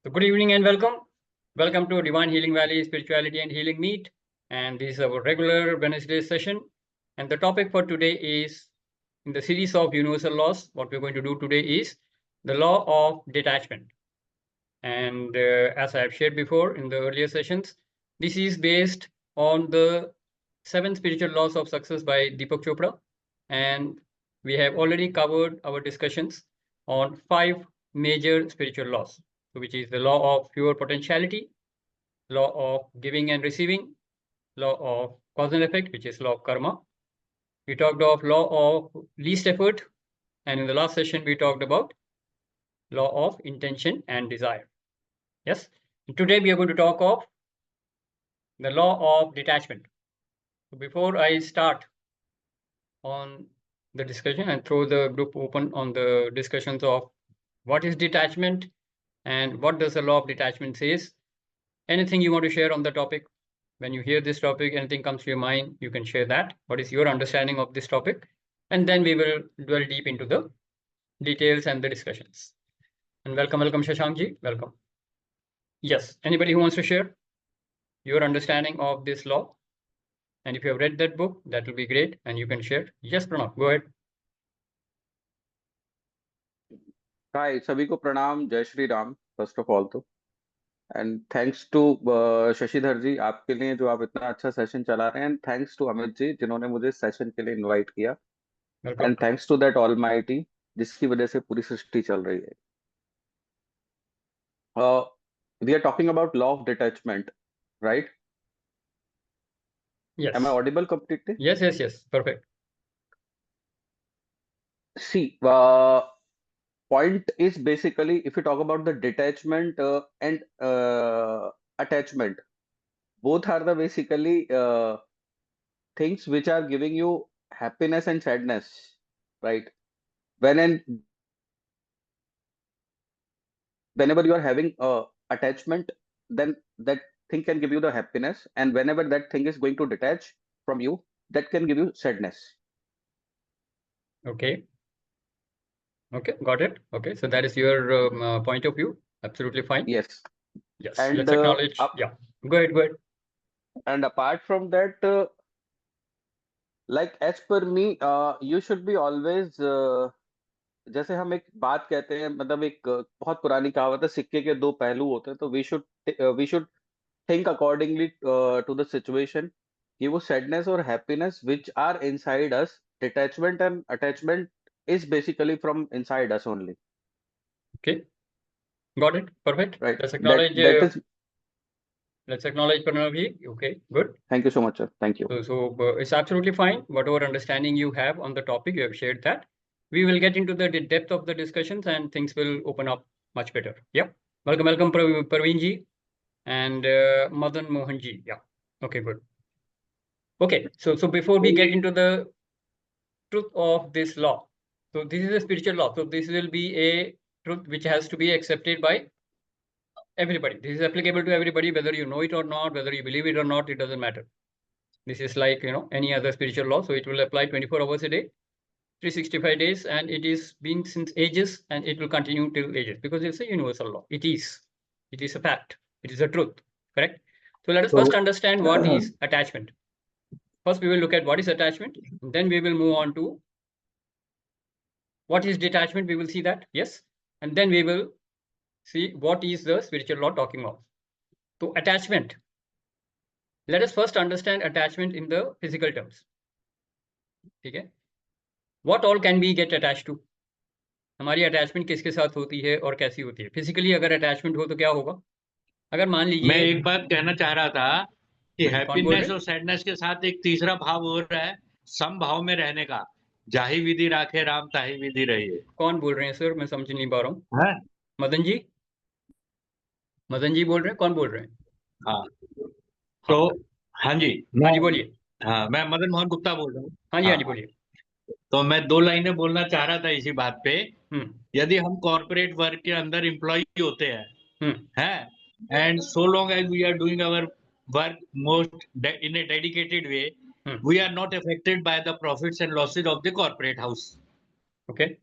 So good evening and welcome. Welcome to Divine Healing Valley Spirituality and Healing Meet. And this is our regular Wednesday session. And the topic for today is in the series of universal laws. What we're going to do today is the law of detachment. And as I have shared before in the earlier sessions, this is based on the 7 spiritual laws of success by Deepak Chopra. And we have already covered our discussions on 5 major spiritual laws, which is the law of pure potentiality, law of giving and receiving, law of cause and effect, which is law of karma. We talked of law of least effort, and in the last session we talked about law of intention and desire. Yes, and today we are going to talk of the law of detachment. So before I start on the discussion and throw the group open on the discussions of what is detachment and what does the law of detachment says, anything you want to share on the topic? When you hear this topic, anything comes to your mind, you can share that. What is your understanding of this topic? And then we will dwell deep into the details and the discussions. And welcome Shashank ji, welcome. Yes, anybody who wants to share your understanding of this law? And if you have read that book, that will be great, and you can share. Yes, Pranav, go ahead. हाय सभी को प्रणाम, जय Shri Ram first of all तो and thanks to Shashidhar जी आपके लिए जो आप इतना अच्छा सेशन चला रहे हैं and thanks to Amit ji जिन्होंने मुझे सेशन के लिए इनवाइट किया and thanks to that almighty जिसकी वजह से पूरी सृष्टि चल रही है. We are talking about law of detachment, right? Yes. Am I audible completely? Yes. Perfect. See, point is basically if you talk about the detachment and attachment, both are the basically things which are giving you happiness and sadness, right? Whenever you are having attachment, then that thing can give you the happiness, and whenever that thing is going to detach from you, that can give you sadness. Okay, got it. Okay, so that is your point of view. Absolutely fine. Yes. And let's acknowledge. Yeah, go ahead. And apart from that, like as per me, you should be always जैसे हम एक बात कहते हैं, मतलब एक बहुत पुरानी कहावत है, सिक्के के 2 पहलू होते हैं. तो we should think accordingly to the situation कि वो सैडनेस और happiness which are inside us, detachment and attachment is basically from inside us only. Okay, got it. Perfect. Right. Let's acknowledge. Let's acknowledge Pranav. Okay, good. Thank you so much, sir. Thank you. So it's absolutely fine. Whatever understanding you have on the topic, you have shared that. We will get into the depth of the discussions and things will open up much better. Yep. Welcome, Praveen ji and Madan Mohan ji. Yeah. Okay, good. Okay, so before we get into the truth of this law, so this is a spiritual law. So this will be a truth which has to be accepted by everybody. This is applicable to everybody, whether you know it or not, whether you believe it or not, it doesn't matter. This is like, any other spiritual law. So it will apply 24 hours a day, 365 days, and it is been since ages, and it will continue till ages because it's a universal law. It is a fact. It is a truth, correct? So let us first understand what is attachment. First, we will look at what is attachment. Then we will move on to what is detachment. We will see that, yes. And then we will see what is the spiritual law talking of. So attachment. Let us first understand attachment in the physical terms. Okay. What all can we get attached to? हमारी attachment किसके साथ होती है और कैसी होती है? Physically अगर अटैचमेंट हो तो क्या होगा? अगर मान लीजिए, मैं एक बात कहना चाह रहा था कि हैप्पीनेस और सैडनेस के साथ एक तीसरा भाव हो रहा है, समभाव में रहने का. जाहि विधि राखे राम ताहि विधि रहिए. कौन बोल रहे हैं सर? मैं समझ नहीं पा रहा हूँ. मदन जी बोल रहे हैं? कौन बोल रहे हैं? हाँ, तो हाँ जी बोलिए. हाँ, मैं मदन मोहन गुप्ता बोल रहा हूँ. हाँ जी बोलिए. तो मैं 2 लाइनें बोलना चाह रहा था इसी बात पे. यदि हम कॉर्पोरेट वर्क के अंदर एम्प्लॉय होते हैं, and so long as we are doing our work in a dedicated way, we are not affected by the profits and losses of the corporate house. Okay.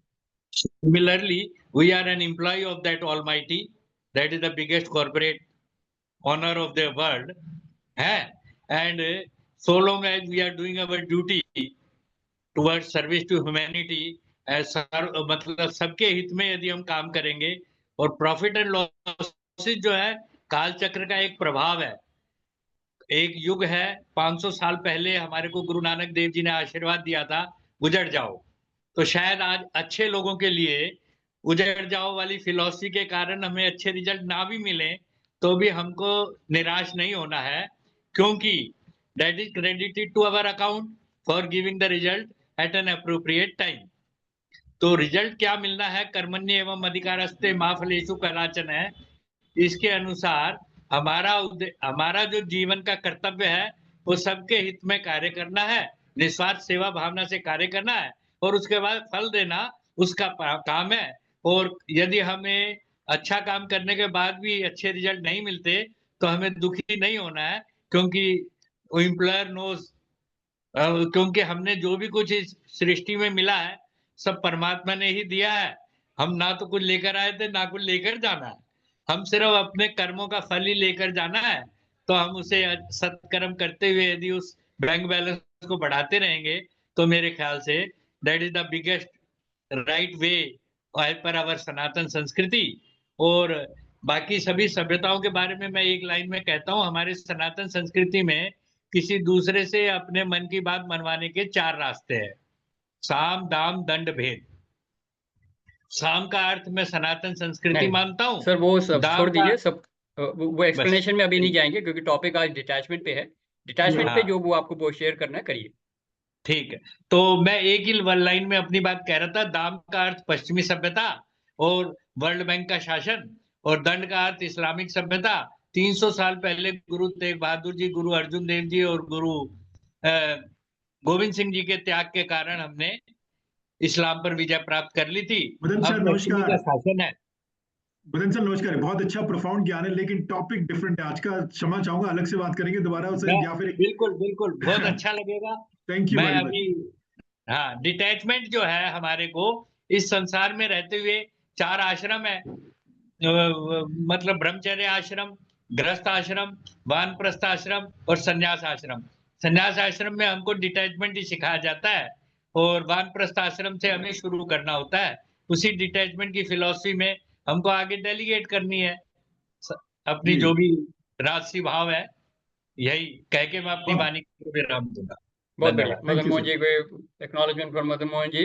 Similarly, we are an employee of that Almighty, that is the biggest corporate honor of the world, and so long as we are doing our duty towards service to humanity, मतलब सबके हित में यदि हम काम करेंगे, और profit and losses जो है काल चक्र का एक प्रभाव है। एक युग है, 500 साल पहले हमारे को गुरु नानक देव जी ने आशीर्वाद दिया था, उजड़ जाओ। तो शायद आज अच्छे लोगों के लिए उजड़ जाओ वाली फिलॉसफी के कारण हमें अच्छे रिजल्ट ना भी मिले, तो भी हमको निराश नहीं होना है, क्योंकि that is credited to our account for giving the result at an appropriate time. तो रिजल्ट क्या मिलना है, कर्मण्य एवं अधिकारस्ते मा फलेषु कदाचन है। इसके अनुसार हमारा जो जीवन का कर्तव्य है वो सबके हित में कार्य करना है, निस्वार्थ सेवा भावना से कार्य करना है, और उसके बाद फल देना उसका काम है। और यदि हमें अच्छा काम करने के बाद भी अच्छे रिजल्ट नहीं मिलते तो हमें दुखी नहीं होना है, क्योंकि एम्प्लॉयर नोज, क्योंकि हमने जो भी कुछ इस सृष्टि में मिला है सब परमात्मा ने ही दिया है। हम ना तो कुछ लेकर आए थे ना कुछ लेकर जाना है, हम सिर्फ अपने कर्मों का फल ही लेकर जाना है। तो हम उसे सत्कर्म करते हुए यदि उस बैंक बैलेंस को बढ़ाते रहेंगे तो मेरे ख्याल say that is the biggest right way पर अवर सनातन संस्कृति। और बाकी सभी सभ्यताओं के बारे में मैं एक लाइन में कहता हूँ, हमारे सनातन संस्कृति में किसी दूसरे से अपने मन की बात मनवाने के 4 रास्ते हैं, साम दाम दंड भेद। साम का अर्थ मैं सनातन संस्कृति मानता हूँ सर, वो सब छोड़ दीजिए, सब वो एक्सप्लेनेशन में अभी नहीं ठीक। जाएंगे, क्योंकि टॉपिक आज डिटैचमेंट पे है। डिटैचमेंट पे जो वो आपको वो शेयर करना है करिए। ठीक है, तो मैं एक ही वन लाइन में अपनी बात कह रहा था। दाम का अर्थ पश्चिमी सभ्यता और वर्ल्ड बैंक का शासन, और दंड का अर्थ इस्लामिक सभ्यता। 300 साल पहले गुरु तेग बहादुर जी, गुरु अर्जुन देव जी और गुरु गोविंद सिंह जी के त्याग के कारण हमने इस्लाम पर विजय प्राप्त कर ली थी। मदन सर अब पश्चिमी का शासन है। मदन सर नमस्कार, बहुत अच्छा प्रोफाउंड ज्ञान है, लेकिन टॉपिक डिफरेंट है आज का। क्षमा चाहूंगा, अलग से बात करेंगे दोबारा उसे, या फिर बिल्कुल बिल्कुल बहुत अच्छा लगेगा। थैंक यू मैं वेरी अभी हाँ, डिटैचमेंट जो है हमारे को इस संसार में रहते हुए 4 आश्रम है, मतलब ब्रह्मचर्य आश्रम, गृहस्थ आश्रम, वानप्रस्थ आश्रम और संन्यास आश्रम। संन्यास आश्रम में हमको डिटैचमेंट ही सिखाया जाता है, और वानप्रस्थ आश्रम से हमें शुरू करना होता है। उसी डिटैचमेंट की फिलॉसफी में हमको आगे डेलीगेट करनी है अपनी जो भी राजसी भाव है। यही कह के मैं अपनी वाणी को विराम दूंगा। बहुत बढ़िया। मदन मोहन जी को एक्नॉलेजमेंट फॉर मदन मोहन जी,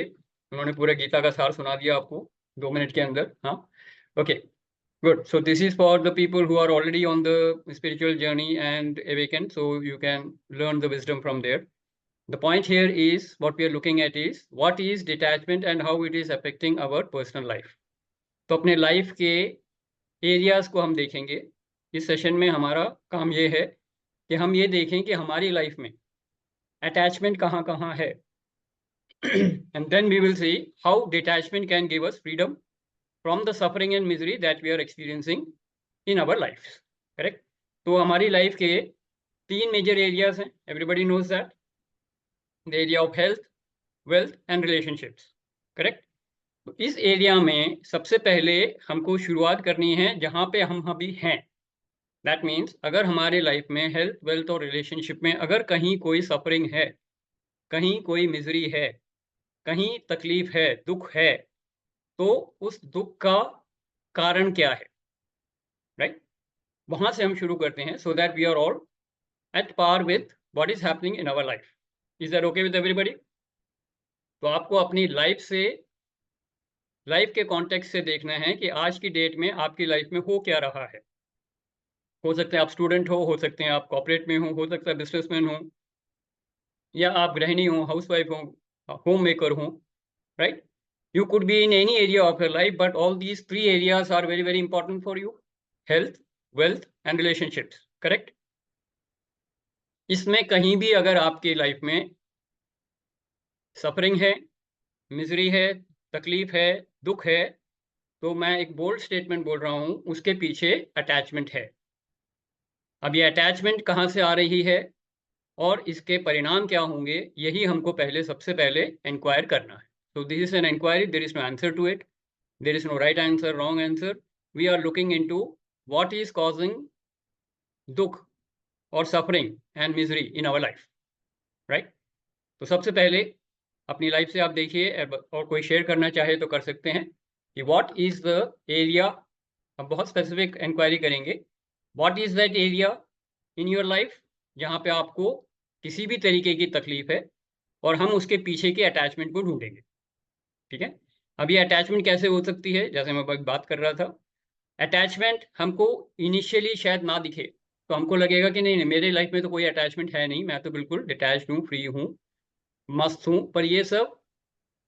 उन्होंने पूरे गीता का सार सुना दिया आपको 2 मिनट के अंदर। हाँ, okay, good. So this is for the people who are already on the spiritual journey and awakened, so you can learn the wisdom from there. The point here is, what we are looking at is what is detachment and how it is affecting our personal life. तो अपने life के areas को हम देखेंगे। इस session में हमारा काम ये है कि हम ये देखें कि हमारी लाइफ में अटैचमेंट कहाँ कहाँ है, and then we will see how detachment can give us freedom from the suffering and misery that we are experiencing in our lives. Correct? तो हमारी लाइफ के 3 मेजर एरियाज हैं, everybody knows that. The area of health, wealth and relationships. Correct? तो इस area में सबसे पहले हमको शुरुआत करनी है जहाँ पे हम अभी हैं। That means अगर हमारे लाइफ में हेल्थ, वेल्थ और रिलेशनशिप में अगर कहीं कोई सफरिंग है, कहीं कोई मिजरी है, कहीं तकलीफ है, दुख है, तो उस दुख का कारण क्या है, राइट? वहां से हम शुरू करते हैं, so that we are all at par with what is happening in our life. Is that okay with everybody? तो आपको अपनी लाइफ के कॉन्टेक्स्ट से देखना है कि आज की डेट में आपकी लाइफ में हो क्या रहा है। हो सकता है आप स्टूडेंट हो सकते हैं आप कॉर्पोरेट में हो सकता है बिजनेसमैन हो, या आप गृहिणी हो, हाउसवाइफ हो, होम मेकर हो, right? You could be in any area of your life, but all these 3 areas are very, very important for you. Health, wealth and relationships. Correct? इसमें कहीं भी अगर आपकी लाइफ में सफरिंग है, मिजरी है, तकलीफ है, दुख है, तो मैं एक बोल्ड स्टेटमेंट बोल रहा हूं, उसके पीछे अटैचमेंट है। अब ये अटैचमेंट कहाँ से आ रही है और इसके परिणाम क्या होंगे, यही हमको सबसे पहले इंक्वायर करना है। So this is an inquiry. There is no answer to it. There is no right answer, wrong answer. We are looking into what is causing दुख और suffering and misery in our life, right? तो सबसे पहले अपनी life से आप देखिए, और कोई शेयर करना चाहे तो कर सकते हैं कि व्हाट इज द एरिया, हम बहुत स्पेसिफिक इंक्वायरी करेंगे, what is that area in your life जहाँ पे आपको किसी भी तरीके की तकलीफ है, और हम उसके पीछे के अटैचमेंट को ढूंढेंगे, ठीक है? अब ये अटैचमेंट कैसे हो सकती है, जैसे मैं बात कर रहा था, अटैचमेंट हमको इनिशियली शायद ना दिखे, तो हमको लगेगा कि नहीं नहीं मेरे लाइफ में तो कोई अटैचमेंट है नहीं, मैं तो बिल्कुल डिटैच्ड हूँ, फ्री हूँ, मस्त हूँ। पर ये सब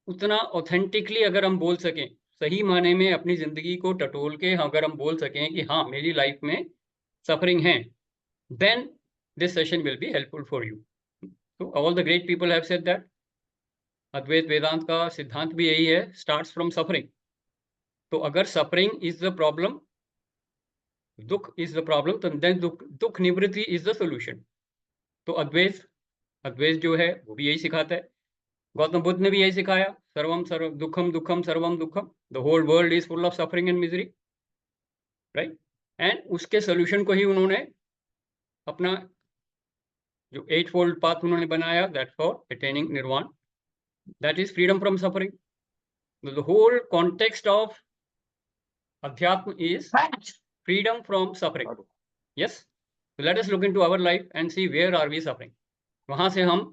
उतना ऑथेंटिकली अगर हम बोल सकें, सही माने में अपनी ज़िंदगी को टटोल के अगर हम बोल सकें कि हाँ मेरी लाइफ में सफरिंग है, then this session will be helpful for you. तो all the great people have said that, Advaita Vedanta का सिद्धांत भी यही है, स्टार्ट्स फ्रॉम सफरिंग। तो अगर सफरिंग इज द प्रॉब्लम, दुख इज द प्रॉब्लम, तो देन दुख निवृत्ति इज द सोल्यूशन। तो अद्वैत जो है वो भी यही सिखाता है, गौतम बुद्ध ने भी यही सिखाया, सर्वम सर्व दुखम दुखम सर्वम दुखम, the whole world is full of suffering and misery, right? And उसके सोल्यूशन को ही उन्होंने अपना जो 8 फोल्ड पाथ उन्होंने बनाया, that for attaining nirvana, that is freedom from suffering. The whole context of adhyatma is freedom from suffering. Yes, so let us look into our life and see where are we suffering. वहां से हम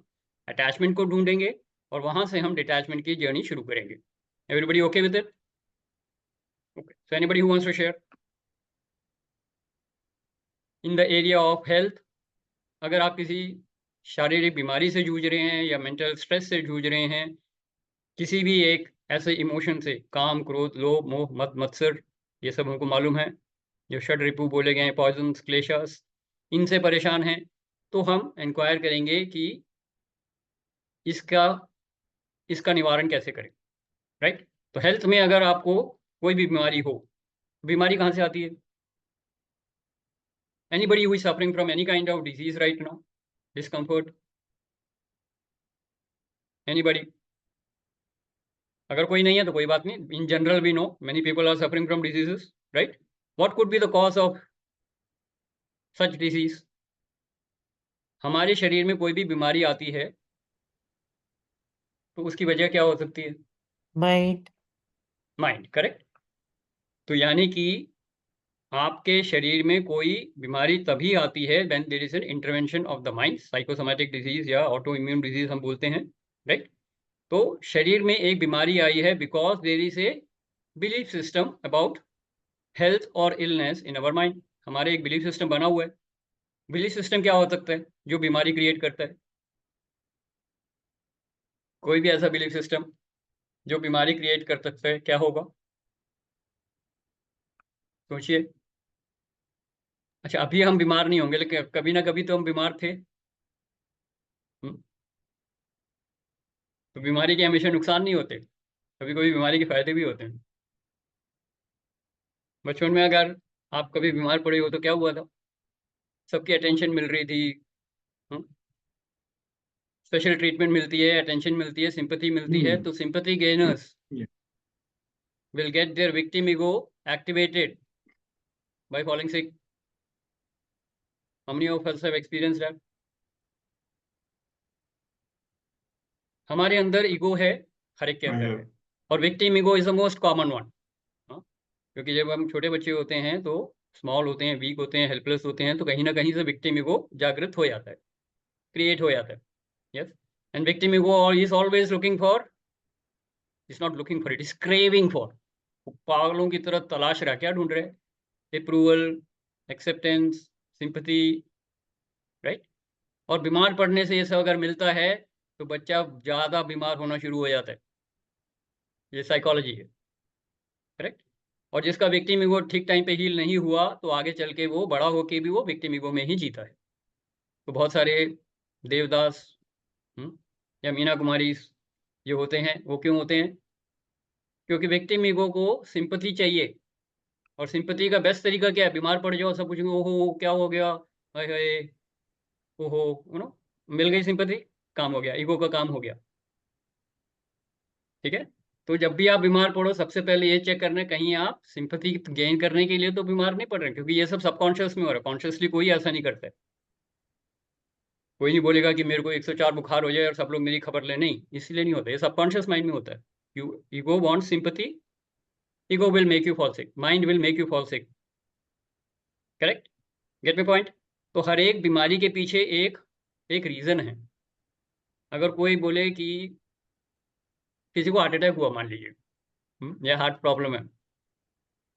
attachment को ढूंढेंगे और वहां से हम detachment की जर्नी शुरू करेंगे। Everybody okay with it? Okay, so anybody who wants to share? In the area of health, अगर आप किसी शारीरिक बीमारी से जूझ रहे हैं या मेंटल स्ट्रेस से जूझ रहे हैं, किसी भी एक ऐसे इमोशन से, काम, क्रोध, लोभ, मोह, मद, मत्सर, ये सब हमको मालूम है, जो षड रिपु बोले गए हैं, पॉइजन्स, क्लेशस, इनसे परेशान हैं, तो हम इंक्वायर करेंगे कि इसका निवारण कैसे करें, राइट? तो हेल्थ में अगर आपको कोई भी बीमारी हो, बीमारी कहाँ से आती है? Anybody who is suffering from any kind of disease right now, discomfort, anybody? अगर कोई नहीं है तो कोई बात नहीं, in general we know many people are suffering from diseases, right? What could be the cause of such disease? हमारे शरीर में कोई भी बीमारी आती है तो उसकी वजह क्या हो सकती है? Mind, correct? तो यानी कि आपके शरीर में कोई बीमारी तभी आती है when there is an intervention of the mind, psychosomatic disease या ऑटो इम्यून डिजीज हम बोलते हैं, राइट? तो शरीर में एक बीमारी आई है because there is a belief system about health और इलनेस इन अवर माइंड। हमारे एक बिलीफ सिस्टम बना हुआ है। बिलीफ सिस्टम क्या हो सकता है जो बीमारी क्रिएट करता है? कोई भी ऐसा बिलीफ सिस्टम जो बीमारी क्रिएट कर सकता है, क्या होगा? सोचिए। अच्छा, अभी हम बीमार नहीं होंगे, लेकिन कभी ना कभी तो हम बीमार थे। तो बीमारी के हमेशा नुकसान नहीं होते, कभी कभी बीमारी के फायदे भी होते हैं। बचपन में अगर आप कभी बीमार पड़े हो तो क्या हुआ था? सबकी अटेंशन मिल रही थी, स्पेशल ट्रीटमेंट मिलती है, अटेंशन मिलती है, सिंपैथी मिलती है। तो sympathy gainers will get their victim ego activated by falling sick. How many of us have experienced that? हमारे अंदर ईगो है, हर एक के अंदर है, और victim ego is the most common one. क्योंकि जब हम छोटे बच्चे होते हैं तो स्मॉल होते हैं, वीक होते हैं, हेल्पलेस होते हैं, तो कहीं ना कहीं से विक्टिम ईगो जागृत हो जाता है, क्रिएट हो जाता है। Yes, and victim ego is always looking for, is not looking for, it is craving for. पागलों की तरह तलाश रहा, क्या ढूंढ रहे? Approval, acceptance, sympathy, right? और बीमार पड़ने से ये सब अगर मिलता है तो बच्चा ज़्यादा बीमार होना शुरू हो जाता है। ये साइकोलॉजी है, करेक्ट? और जिसका विक्टिम ईगो ठीक टाइम पे हील नहीं हुआ तो आगे चल के वो बड़ा होके भी वो विक्टिम ईगो में ही जीता है। तो बहुत सारे देवदास या मीना कुमारी जो होते हैं, वो क्यों होते हैं? क्योंकि विक्टिम ईगो को सिंपैथी चाहिए, और सिंपैथी का बेस्ट तरीका क्या है? बीमार पड़ जाओ, सब पूछेंगे ओहो क्या हो गया, हाय हाय, ओहो, मिल गई सिंपैथी, काम हो गया, ईगो का काम हो गया। ठीक है? तो जब भी आप बीमार पड़ो सबसे पहले ये चेक करना है कहीं आप सिंपैथी गेन करने के लिए तो बीमार नहीं पड़ रहे, क्योंकि ये सब सबकॉन्शियस में हो रहा है, कॉन्शियसली कोई ऐसा नहीं करता है। कोई नहीं बोलेगा कि मेरे को 104 बुखार हो जाए और सब लोग मेरी खबर ले, नहीं, इसलिए नहीं होता, ये सबकॉन्शियस माइंड में होता है। Ego wants sympathy, ego will make you fall sick, mind will make you fall sick, correct, gate my point. तो हर एक बीमारी के पीछे एक रीजन है। अगर कोई बोले कि किसी को हार्ट अटैक हुआ मान लीजिए, या हार्ट प्रॉब्लम है,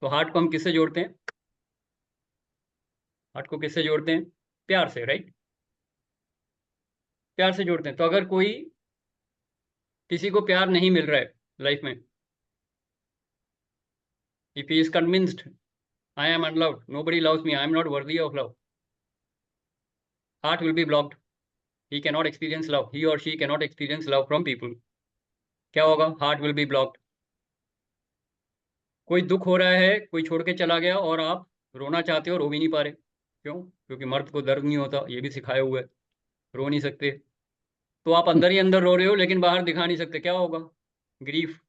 तो हार्ट को हम किससे जोड़ते हैं? हार्ट को किससे जोड़ते हैं? प्यार से, राइट, प्यार से जोड़ते हैं। तो अगर कोई किसी को प्यार नहीं मिल रहा है लाइफ में, if he is convinced I am unloved, nobody loves me, I am not worthy of love, heart will be blocked, he cannot experience love, he or she cannot experience love from people. क्या होगा? heart will be blocked. कोई दुख हो रहा है, कोई छोड़ के चला गया और आप रोना चाहते हो, रो भी नहीं पा रहे, क्यों? क्योंकि मर्द को दर्द नहीं होता, ये भी सिखाया हुआ है, रो नहीं सकते, तो आप अंदर ही अंदर रो रहे हो लेकिन बाहर दिखा नहीं सकते, क्या होगा? ग्रीफ,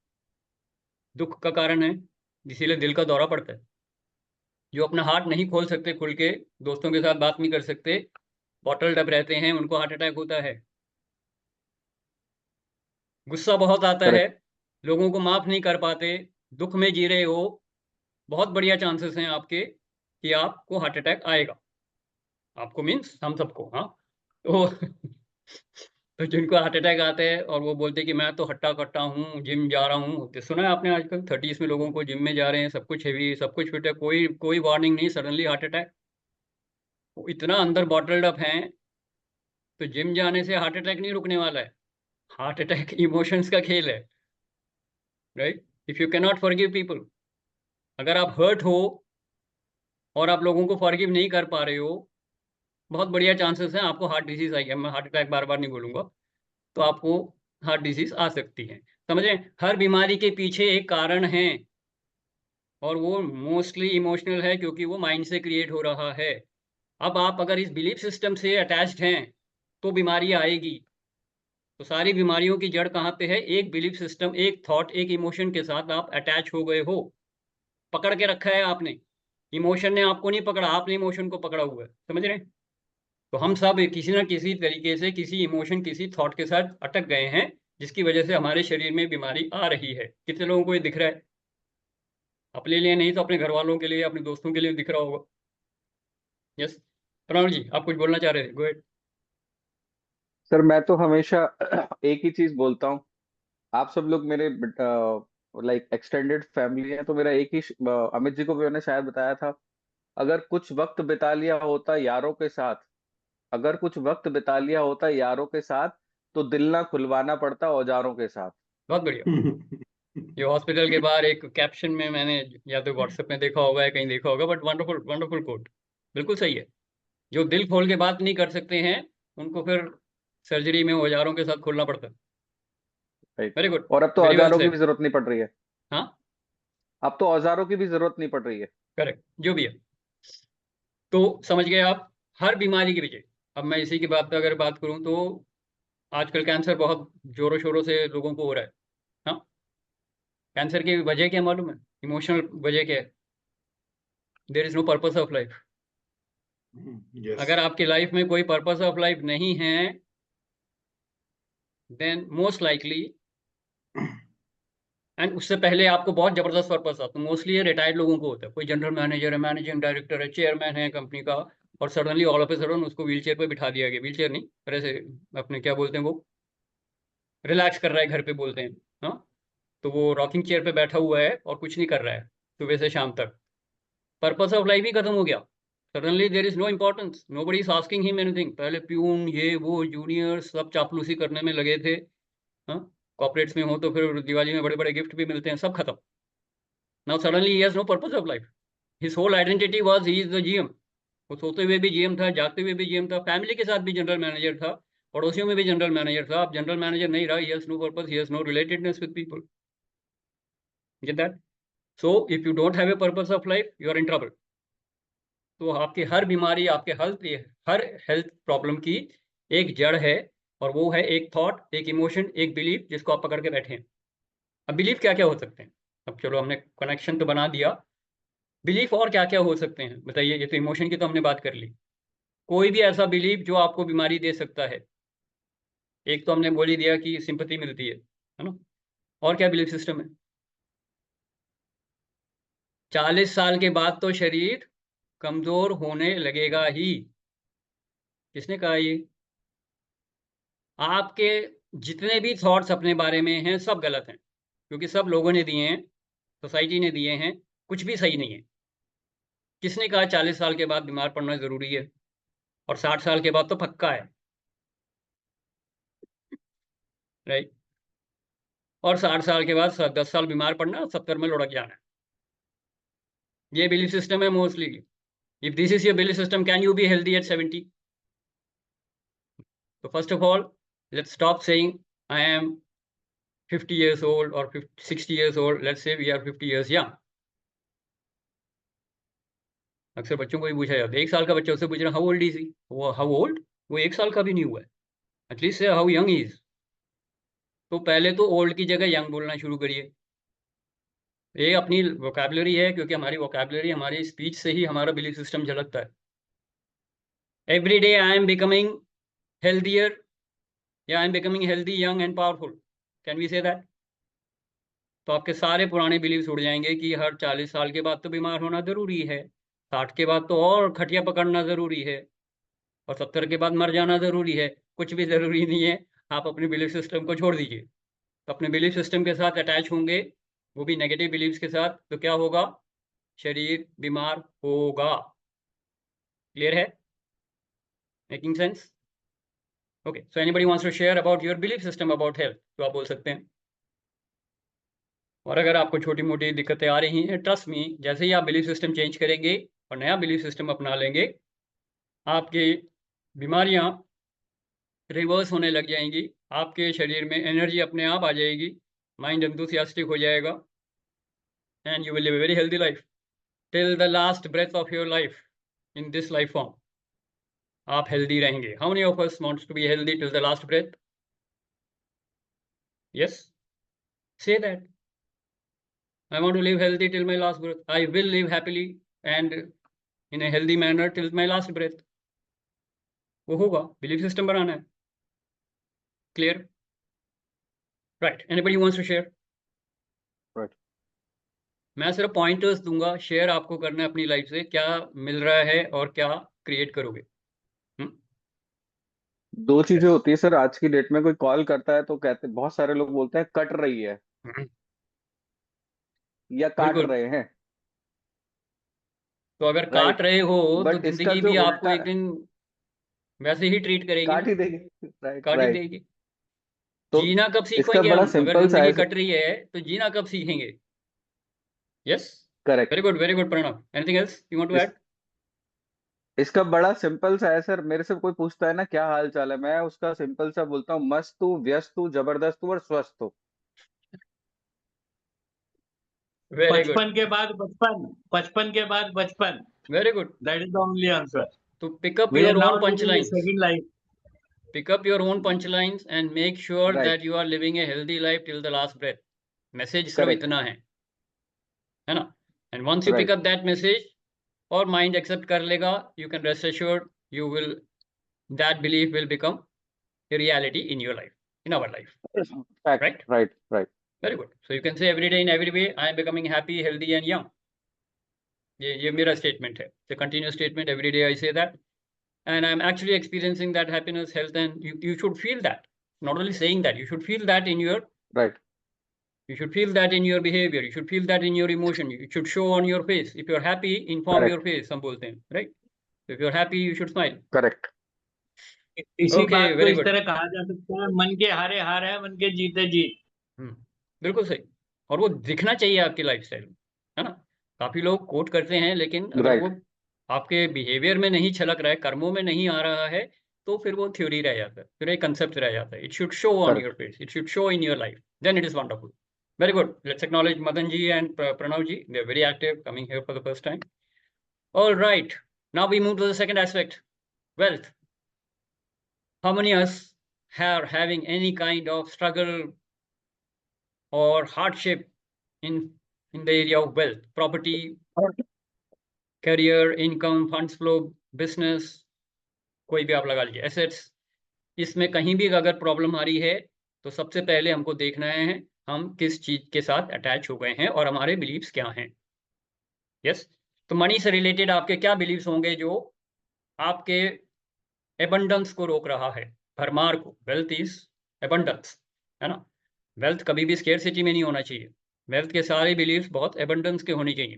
दुख का कारण है, इसीलिए दिल का दौरा पड़ता है। जो अपना हार्ट नहीं खोल सकते खुल के, दोस्तों के साथ बात नहीं कर सकते, बॉटल्ड अप रहते हैं, उनको हार्ट अटैक होता है। गुस्सा बहुत आता है, करेक्ट। लोगों को माफ नहीं कर पाते, दुख में जी रहे हो, बहुत बढ़िया चांसेस हैं आपके कि आपको हार्ट अटैक आएगा। आपको मीन्स हम सबको, हाँ। तो तो जिनको हार्ट अटैक आते हैं और वो बोलते हैं कि मैं तो हट्टा कट्टा हूँ, जिम जा रहा हूँ, तो सुना है आपने आजकल 30s में लोगों को जिम में जा रहे हैं, सब कुछ हेवी, सब कुछ फिट है, कोई वार्निंग नहीं, सडनली हार्ट अटैक। इतना अंदर बॉटल्ड अप हैं, तो जिम जाने से हार्ट अटैक नहीं रुकने वाला है। हार्ट अटैक इमोशंस का खेल है, right. If you can not forgive people, अगर आप हर्ट हो और आप लोगों को फॉरगिव नहीं कर पा रहे हो, बहुत बढ़िया चांसेस हैं आपको हार्ट डिजीज आएगी। मैं हार्ट अटैक बार बार नहीं बोलूंगा, तो आपको हार्ट डिजीज आ सकती है। समझे? हर बीमारी के पीछे एक कारण है और वो मोस्टली इमोशनल है, क्योंकि वो माइंड से क्रिएट हो रहा है। अब आप अगर इस बिलीफ सिस्टम से अटैच्ड हैं तो बीमारी आएगी। तो सारी बीमारियों की जड़ कहाँ पे है? एक बिलीफ सिस्टम, एक थॉट, एक इमोशन के साथ आप अटैच हो गए हो, पकड़ के रखा है आपने। इमोशन ने आपको नहीं पकड़ा, आपने इमोशन को पकड़ा हुआ है, समझ रहे हैं? तो हम सब किसी ना किसी तरीके से किसी इमोशन, किसी थॉट के साथ अटक गए हैं, जिसकी वजह से हमारे शरीर में बीमारी आ रही है। कितने लोगों को ये दिख रहा है? अपने लिए नहीं तो अपने घर वालों के लिए, अपने दोस्तों के लिए दिख रहा होगा। यस, प्रणव जी आप कुछ बोलना चाह रहे थे, गो अहेड। सर मैं तो हमेशा एक ही चीज बोलता हूँ, आप सब लोग मेरे लाइक एक्सटेंडेड फैमिली है, तो मेरा एक ही अमित जी को भी मैंने शायद बताया था, अगर कुछ वक्त बिता लिया होता यारों के साथ, अगर कुछ वक्त बिता लिया होता यारों के साथ, तो दिल ना खुलवाना पड़ता औजारों के साथ। बहुत बढ़िया। ये हॉस्पिटल के बाहर एक कैप्शन में मैंने या तो व्हाट्सएप में देखा होगा या कहीं देखा होगा, बट वंडरफुल वंडरफुल कोट, बिल्कुल सही है। जो दिल खोल के बात नहीं कर सकते हैं उनको फिर सर्जरी में औजारों के साथ खोलना पड़ता है। राइट। वेरी गुड, और अब तो वेरी वेल औजारों की भी सेड। जरूरत नहीं पड़ रही है, हाँ, अब तो औजारों की भी जरूरत नहीं पड़ रही है। करेक्ट, जो भी है। तो समझ गए आप, हर बीमारी के पीछे। अब मैं इसी की बात पे अगर बात करूं तो आजकल कैंसर बहुत जोरों शोरों से लोगों को हो रहा है। हाँ, कैंसर की वजह क्या मालूम है? इमोशनल वजह क्या है? There is no purpose of life. Yes. अगर आपकी लाइफ में कोई पर्पस ऑफ लाइफ नहीं है, देन मोस्ट लाइकली, एंड उससे पहले आपको बहुत जबरदस्त पर्पस था, तो मोस्टली ये रिटायर्ड लोगों को होता है। कोई जनरल मैनेजर है, मैनेजिंग डायरेक्टर है, चेयरमैन है कंपनी का, और suddenly all of a sudden उसको व्हील चेयर पर बिठा दिया गया। व्हील चेयर नहीं, पर ऐसे अपने क्या बोलते हैं वो, रिलैक्स कर रहा है घर पे बोलते हैं, हाँ। तो वो रॉकिंग चेयर पे बैठा हुआ है और कुछ नहीं कर रहा है सुबह से शाम तक। पर्पस ऑफ लाइफ ही खत्म हो गया। Suddenly there is no importance, nobody is asking him anything. पहले प्यून, ये वो, जूनियर सब चापलूसी करने में लगे थे, हाँ। कॉर्पोरेट्स में हो तो फिर दिवाली में बड़े बड़े गिफ्ट भी मिलते हैं, सब खत्म। Now suddenly he has no purpose of life. His whole identity was he is the GM. वो सोते हुए भी जीएम था, जागते हुए भी जीएम था, फैमिली के साथ भी जनरल मैनेजर था, पड़ोसियों में भी जनरल मैनेजर था। अब जनरल मैनेजर नहीं रहा, he has no purpose, he has no relatedness with people. Get that? So if you don't have a purpose of life, you are in trouble. तो आपकी हर बीमारी, आपके हर हेल्थ प्रॉब्लम की एक जड़ है, और वो है एक थॉट, एक इमोशन, एक बिलीफ, जिसको आप पकड़ के बैठे हैं। अब बिलीफ क्या क्या हो सकते हैं? अब चलो हमने कनेक्शन तो बना दिया, बिलीफ और क्या क्या हो सकते हैं बताइए। ये तो इमोशन की तो हमने बात कर ली। कोई भी ऐसा बिलीफ जो आपको बीमारी दे सकता है। एक तो हमने बोल ही दिया कि सिंपैथी मिलती है ना। और क्या बिलीफ सिस्टम है? 40 साल के बाद तो शरीर कमजोर होने लगेगा ही। किसने कहा ये? आपके जितने भी थॉट्स अपने बारे में हैं सब गलत हैं, क्योंकि सब लोगों ने दिए हैं, सोसाइटी ने दिए हैं, कुछ भी सही नहीं है। किसने कहा 40 साल के बाद बीमार पड़ना जरूरी है? और 60 साल के बाद तो पक्का है, राइट? और 60 साल के बाद 10 साल बीमार पड़ना, 70 में लुढ़क जाना। ये बिलीफ सिस्टम है mostly. If this is your belief system, can you be healthy eight 70? So first of all, let's stop saying I am 50 years old or 60 years old. Let's say we are 50 years young. अक्सर बच्चों को भी पूछा जाता है, 1 साल का बच्चा, उससे पूछ रहा हाउ ओल्ड इज ही? वो हाउ ओल्ड? वो 1 साल का भी नहीं हुआ है। एटलीस्ट से हाउ यंग इज। तो पहले तो ओल्ड की जगह यंग बोलना शुरू करिए। ये अपनी वोकैबुलरी है, क्योंकि हमारी वोकैबुलरी, हमारी स्पीच से ही हमारा बिलीफ सिस्टम झलकता है। Every day I am becoming healthier, या I am becoming healthy, young and powerful. Can we say that? तो आपके सारे पुराने बिलीव्स उड़ जाएंगे कि हर 40 साल के बाद तो बीमार होना जरूरी है, 60 के बाद तो और खटिया पकड़ना जरूरी है, और 70 के बाद मर जाना जरूरी है। कुछ भी जरूरी नहीं है। आप अपने बिलीफ सिस्टम को छोड़ दीजिए। तो अपने बिलीफ सिस्टम के साथ अटैच होंगे, वो भी नेगेटिव बिलीव्स के साथ, तो क्या होगा? शरीर बीमार होगा। क्लियर है? Making sense? Okay, so anybody wants to share about your belief system about health, तो आप बोल सकते हैं। और अगर आपको छोटी मोटी दिक्कतें आ रही हैं, ट्रस्ट मी, जैसे ही आप बिलीफ सिस्टम चेंज करेंगे और नया बिलीफ सिस्टम अपना लेंगे, आपकी बीमारियां रिवर्स होने लग जाएंगी। आपके शरीर में एनर्जी अपने आप आ जाएगी, माइंड एंथुसियास्टिक हो जाएगा, and you will live a very healthy life till the last breath of your life in this life form. आप हेल्दी रहेंगे। How many of us wants to be healthy till the last breath? Yes, say that I want to live healthy till my last breath. I will live happily and in a healthy manner till my last breath. वो होगा, belief system बनाना है। Clear? Right, anybody wants to share? Right. मैं सिर्फ pointers दूंगा, share आपको करना है अपनी लाइफ से, क्या मिल रहा है और क्या क्रिएट करोगे। दो चीजें होती है सर, आज की डेट में कोई कॉल करता है तो कहते, बहुत सारे लोग बोलते हैं कट रही है या काट बिल्कुल। रहे हैं। तो अगर काट राइट। रहे हो तो बट इसका जिंदगी जो भी आपको उल्टा, एक दिन वैसे ही ट्रीट करेगी काट ना, ही देगी। राइट काट ही राइट। देगी। तो जीना कब इसका सीखेंगे बड़ा हम? अगर सिंपल सा जिंदगी है। कट रही है तो जीना कब सीखेंगे? Yes, correct. Very good Pranav. Anything else you want to इस ऐड? इसका बड़ा सिंपल सा है सर। मेरे से कोई पूछता है ना क्या हाल चाल है, मैं उसका सिंपल सा बोलता हूँ, मस्त हूँ, व्यस्त हूँ, जबरदस्त हूँ और स्वस्थ हूँ। वेरी गुड, 55 के बाद 55 के बाद 55, very good. That is the only answer. तो pick up we are your now own living a punchlines. Second life. Pick up your own punchlines and make sure right. that you are living a healthy life till the last breath. Message सिर्फ correct. इतना है ना? And once you pick right. up that message, और mind accept कर लेगा, you can rest assured you will, that belief will become a reality in your life, in our life, fact. right? Right right. Very good. So you can say every day in every way, I am becoming happy, healthy and young. ये मेरा statement है. It's a continuous statement. Every day I say that. And I'm actually experiencing that happiness, health, and you should feel that. Not only saying that, you should feel that in your, right. you should feel that in your behavior. You should feel that in your emotion. It should show on your face. If you're happy, inform your correct. face. हम बोलते हैं, right? So if you're happy, you should smile. Correct. इसी Okay, बात को very इस good. तरह कहा जा सकता है, मन के हारे हार है, मन के जीते जीत। बिल्कुल सही। और वो दिखना चाहिए आपकी लाइफस्टाइल में, है ना? काफी लोग कोट करते हैं, लेकिन अगर वो राइट। आपके बिहेवियर में नहीं छलक रहा है, कर्मों में नहीं आ रहा है, तो फिर वो थ्योरी रह जाता है, फिर एक कंसेप्ट रह जाता है। It should show on your correct. Face, it should show in your life, then it is wonderful. Very good, let's acknowledge Madan ji and Pranav ji, they are very active, coming here for the first time. All right, now we move to the second aspect, wealth. How many of us are having any kind of struggle or hardship in the area of wealth, property, career, income, funds flow, business, कोई भी आप लगा लीजिए, assets, इसमें कहीं भी अगर problem आ रही है तो सबसे पहले हमको देखना है हम किस चीज के साथ अटैच हो गए हैं और हमारे बिलीव्स क्या हैं। यस, तो मनी से रिलेटेड आपके क्या बिलीव्स होंगे जो आपके एबंडेंस को रोक रहा है, भरमार को। वेल्थ इज एबंडेंस, है ना। वेल्थ कभी भी स्केर्सिटी में नहीं होना चाहिए। वेल्थ के सारे बिलीव्स बहुत एबंडेंस के होने चाहिए।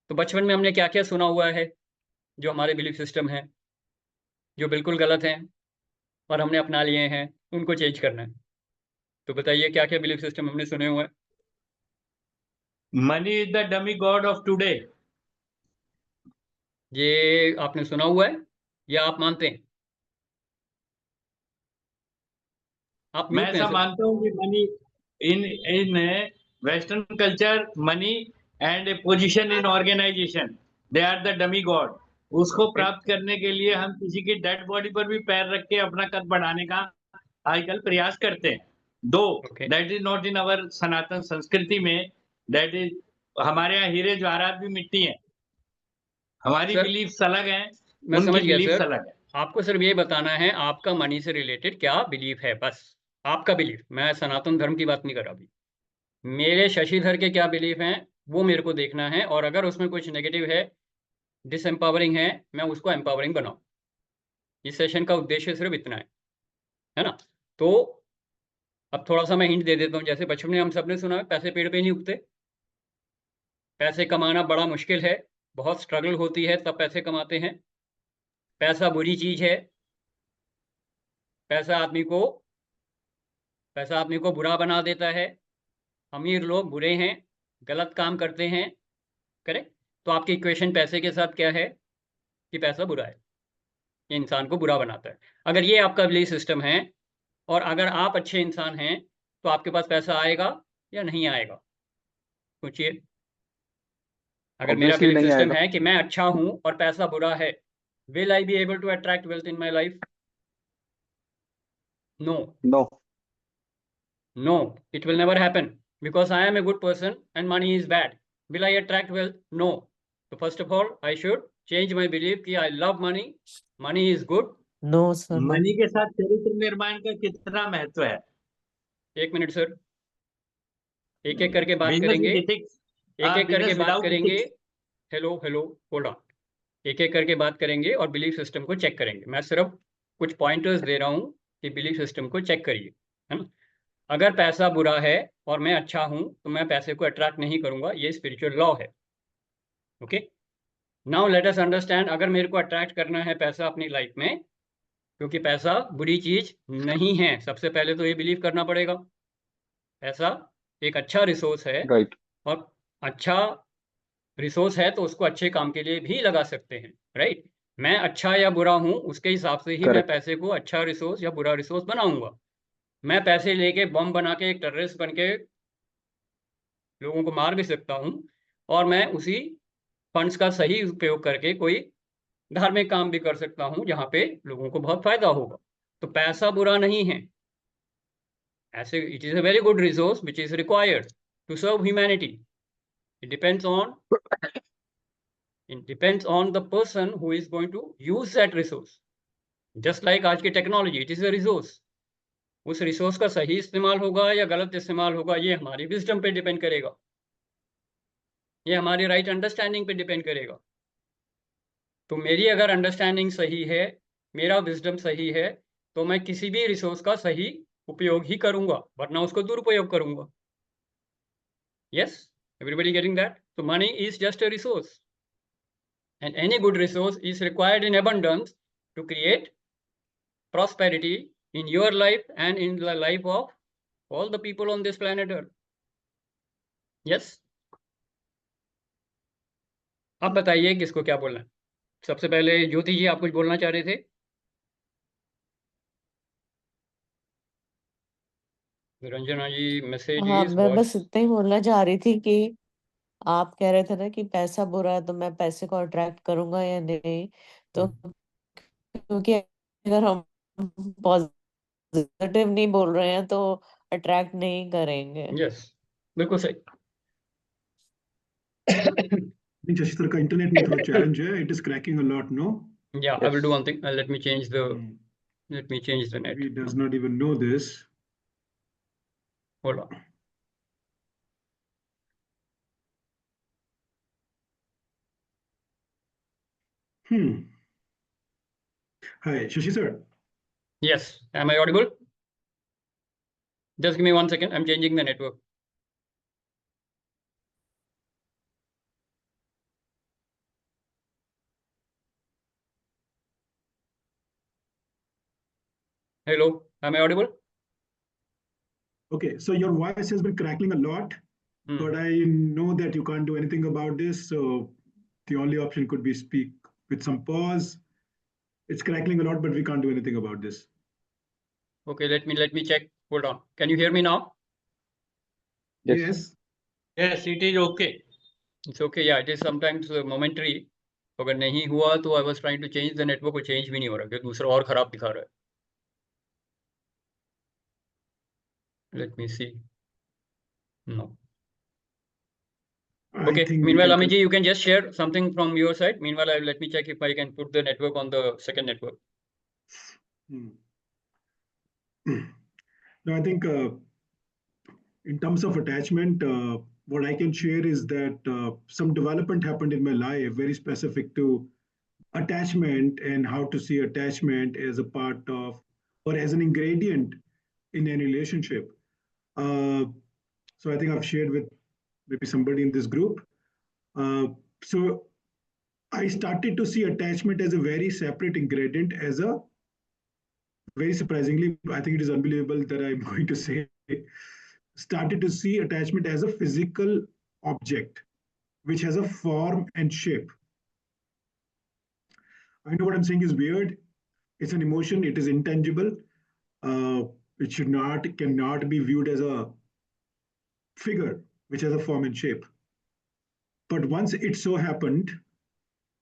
तो बचपन में हमने क्या क्या सुना हुआ है जो हमारे बिलीफ सिस्टम है, जो बिल्कुल गलत हैं और हमने अपना लिए हैं, उनको चेंज करना है। तो बताइए क्या क्या बिलीफ सिस्टम हमने सुने हुए हैं। Money is the dummy God of today. ये आपने सुना हुआ है या आप मानते हैं? आप मैं म्यूट में ऐसा हैं सर। मानता हूँ कि money in in western culture, money and position in organisation, they are the dummy god. उसको प्राप्त करने के लिए हम किसी की डेड बॉडी पर भी पैर रख के अपना कद बढ़ाने का आजकल प्रयास करते हैं। दो Okay. That is not in our सनातन संस्कृति में। दैट इज हमारे यहाँ हीरे जवाहरात भी मिट्टी है। हमारी सर, बिलीफ्स अलग हैं, मैं उनकी समझ गया बिलीफ्स सर। अलग है। आपको सिर्फ ये बताना है आपका मनी से रिलेटेड क्या बिलीफ है, बस आपका बिलीफ। मैं सनातन धर्म की बात नहीं कर रहा अभी। मेरे शशिधर के क्या बिलीफ हैं वो मेरे को देखना है, और अगर उसमें कुछ नेगेटिव है, डिसएम्पावरिंग है, मैं उसको एम्पावरिंग बनाऊं। इस सेशन का उद्देश्य सिर्फ इतना है ना। तो अब थोड़ा सा मैं हिंट दे देता हूँ। जैसे बचपन में हम सबने सुना है पैसे पेड़ पे नहीं उगते। पैसे कमाना बड़ा मुश्किल है, बहुत स्ट्रगल होती है तब पैसे कमाते हैं। पैसा बुरी चीज है। पैसा आदमी को पैसा आदमी को बुरा बना देता है। अमीर लोग बुरे हैं, गलत काम करते हैं। करेक्ट। तो आपकी इक्वेशन पैसे के साथ क्या है कि पैसा बुरा है, ये इंसान को बुरा बनाता है। अगर ये आपका बिलीफ सिस्टम है और अगर आप अच्छे इंसान हैं तो आपके पास पैसा आएगा या नहीं आएगा? सोचिए। अगर मेरा ऑब्वियसली बिलीफ नहीं सिस्टम आएगा। है कि मैं अच्छा हूं और पैसा बुरा है, will I be able to attract wealth in my life? No, no. No, it will never happen because I am a good person and money is bad. Will I attract wealth? No. So first of all, I should change my belief कि I love money. Money is good. No sir, no. Money के साथ चरित्र निर्माण का कितना महत्व है? एक मिनट सर, एक एक करके बात बिजनेस करेंगे। विद एथिक्स, एक एक करके बिजनेस बात विदाउट करेंगे। Ethics. Hello hello, hold on. एक एक करके बात करेंगे और बिलीफ सिस्टम को चेक करेंगे। मैं सिर्फ कुछ पॉइंटर्स दे रहा हूँ कि बिलीफ सिस्टम को चेक करिए, है ना। अगर पैसा बुरा है और मैं अच्छा हूं तो मैं पैसे को अट्रैक्ट नहीं करूंगा, ये स्पिरिचुअल लॉ है। Okay, now let us understand. अगर मेरे को अट्रैक्ट करना है पैसा अपनी लाइफ में, क्योंकि पैसा बुरी चीज नहीं है, सबसे पहले तो ये बिलीव करना पड़ेगा। पैसा एक अच्छा रिसोर्स है, राइट। और अच्छा रिसोर्स है तो उसको अच्छे काम के लिए भी लगा सकते हैं। राइट। मैं अच्छा या बुरा हूं उसके हिसाब से ही मैं करेक्ट। पैसे को अच्छा रिसोर्स या बुरा रिसोर्स बनाऊंगा। मैं पैसे लेके बम बना के एक टेररिस्ट बन के लोगों को मार भी सकता हूं, और मैं उसी फंड्स का सही उपयोग करके कोई धार्मिक काम भी कर सकता हूं जहां पे लोगों को बहुत फायदा होगा। तो पैसा बुरा नहीं है, ऐसे it is a very good resource which is required to serve humanity. It depends on the person who is going to use that resource. Just like आज की technology, it is a resource. उस resource का सही इस्तेमाल होगा या गलत इस्तेमाल होगा, ये हमारी विजडम पे डिपेंड करेगा, ये हमारी राइट अंडरस्टैंडिंग पे डिपेंड करेगा। तो मेरी अगर अंडरस्टैंडिंग सही है, मेरा विजडम सही है, तो मैं किसी भी रिसोर्स का सही उपयोग ही करूंगा, वरना उसको दुरुपयोग करूंगा। Yes, everybody getting that? तो money is just a resource, and any good resource is required in abundance to create prosperity in your life and in the life of all the people on this planet Earth. Yes? अब बताइए किसको क्या बोलना है। सबसे पहले ज्योति जी, आप कुछ बोलना चाह रहे थे? रंजना जी, मैसेज हाँ, इज मैं वॉच। बस इतना ही बोलना चाह रही थी कि आप कह रहे थे ना कि पैसा बुरा है तो मैं पैसे को अट्रैक्ट करूंगा या नहीं। तो क्योंकि अगर हम पॉजिटिव नहीं बोल रहे हैं तो अट्रैक्ट नहीं करेंगे। यस, बिल्कुल सही। शशि सर का इंटरनेट में थोड़ा चैलेंज है, it is cracking a lot, no? Yeah, I will do Yes. one thing. Let me change the net. He does not even know this. Hold on. Hi, Shashi sir. Yes, am I audible? Just give me 1 second. I'm changing the network. Hello, am I audible? Okay, so your voice has been crackling a lot, but I know that you can't do anything about this. So the only option could be speak with some pause. It's crackling a lot, but we can't do anything about this. Okay, let me check. Hold on. Can you hear me now? Yes. Yes, it is okay. It's okay. Yeah, it is sometimes momentary. अगर नहीं हुआ तो I was trying to change the network, वो change भी नहीं हो रहा, क्योंकि दूसरा और खराब दिखा रहा है. Let me see. No. Okay. Meanwhile, Amit ji, you can just share something from your side. Meanwhile, let me check if I can put the network on the second network. No, I think in terms of attachment, what I can share is that some development happened in my life very specific to attachment and how to see attachment as a part of or as an ingredient in any relationship. So I think I've shared with maybe somebody in this group. So I started to see attachment as a very separate ingredient, as a very surprisingly, I think it is unbelievable that I'm going to say, started to see attachment as a physical object, which has a form and shape. I know what I'm saying is weird. It's an emotion, it is intangible. It cannot be viewed as a figure which has a form and shape. But once it so happened,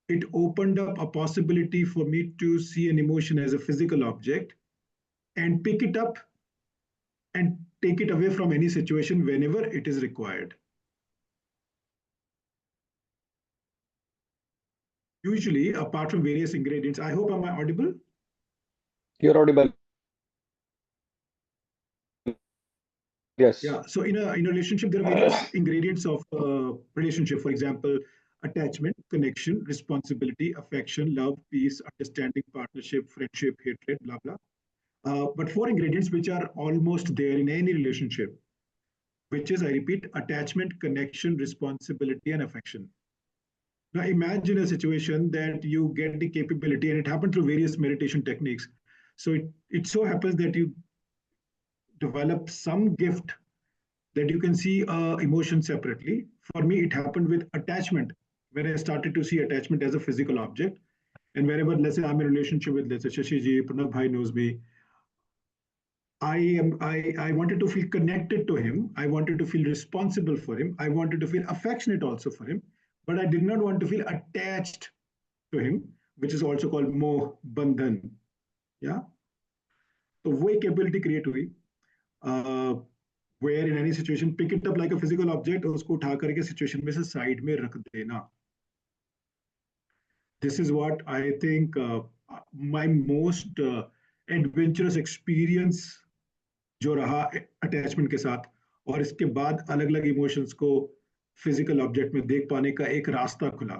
it opened up a possibility for me to see an emotion as a physical object and pick it up and take it away from any situation whenever it is required. Usually, apart from various ingredients, I hope I'm audible? You're audible. Yes. Yeah. So in a relationship, there are various ingredients of relationship. For example, attachment, connection, responsibility, affection, love, peace, understanding, partnership, friendship, hatred, blah, blah. But 4 ingredients which are almost there in any relationship, which is, I repeat, attachment, connection, responsibility, and affection. Now imagine a situation that you get the capability, and it happened through various meditation techniques. So it so happens that you develop some gift that you can see emotion separately. For me, it happened with attachment, when I started to see attachment as a physical object. And wherever, let's say, I'm in a relationship with, let's say, Shashi ji, Pranav bhai knows me, I wanted to feel connected to him. I wanted to feel responsible for him. I wanted to feel affectionate also for him, but I did not want to feel attached to him, which is also called moh bandhan. Yeah. So वो एक ability create हुई, where in any situation pick it up like a physical object और उसको उठा करके situation में से side में रख देना. This is what I think my most adventurous experience जो रहा अटैचमेंट के साथ, और इसके बाद अलग अलग इमोशंस को फिजिकल ऑब्जेक्ट में देख पाने का एक रास्ता खुला.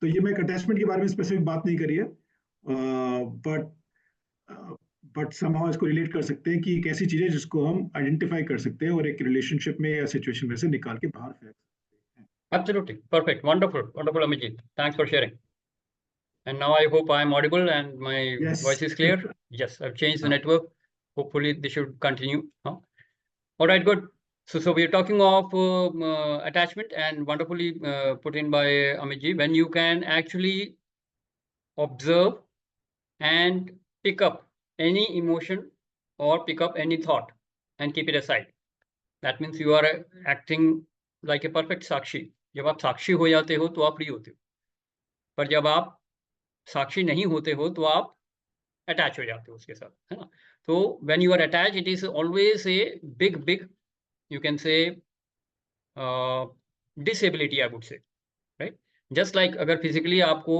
तो ये मैं अटैचमेंट के बारे में स्पेसिफिक बात नहीं करी है, बट समहाउ इसको रिलेट कर सकते हैं कि एक ऐसी चीज है जिसको हम आइडेंटिफाई कर सकते हैं और एक रिलेशनशिप में या सिचुएशन में से निकाल के बाहर फेंक सकते हैं. Absolutely perfect, wonderful, Amit ji. Thanks for sharing. And now I hope I am audible and my voice is clear. Yes, I've changed the network. Hopefully this should continue. All right, good. So we are talking of attachment, and wonderfully put in by Amit ji. When you can actually observe and pick up any emotion or pick up any thought and keep it aside, that means you are acting like a perfect साक्षी. जब आप साक्षी हो जाते हो तो आप free होते हो, पर जब आप साक्षी नहीं होते हो तो आप अटैच हो जाते हो उसके साथ, है ना। तो when you are attach, it is always a big you can say disability, I would say, right. Just like अगर फिजिकली आपको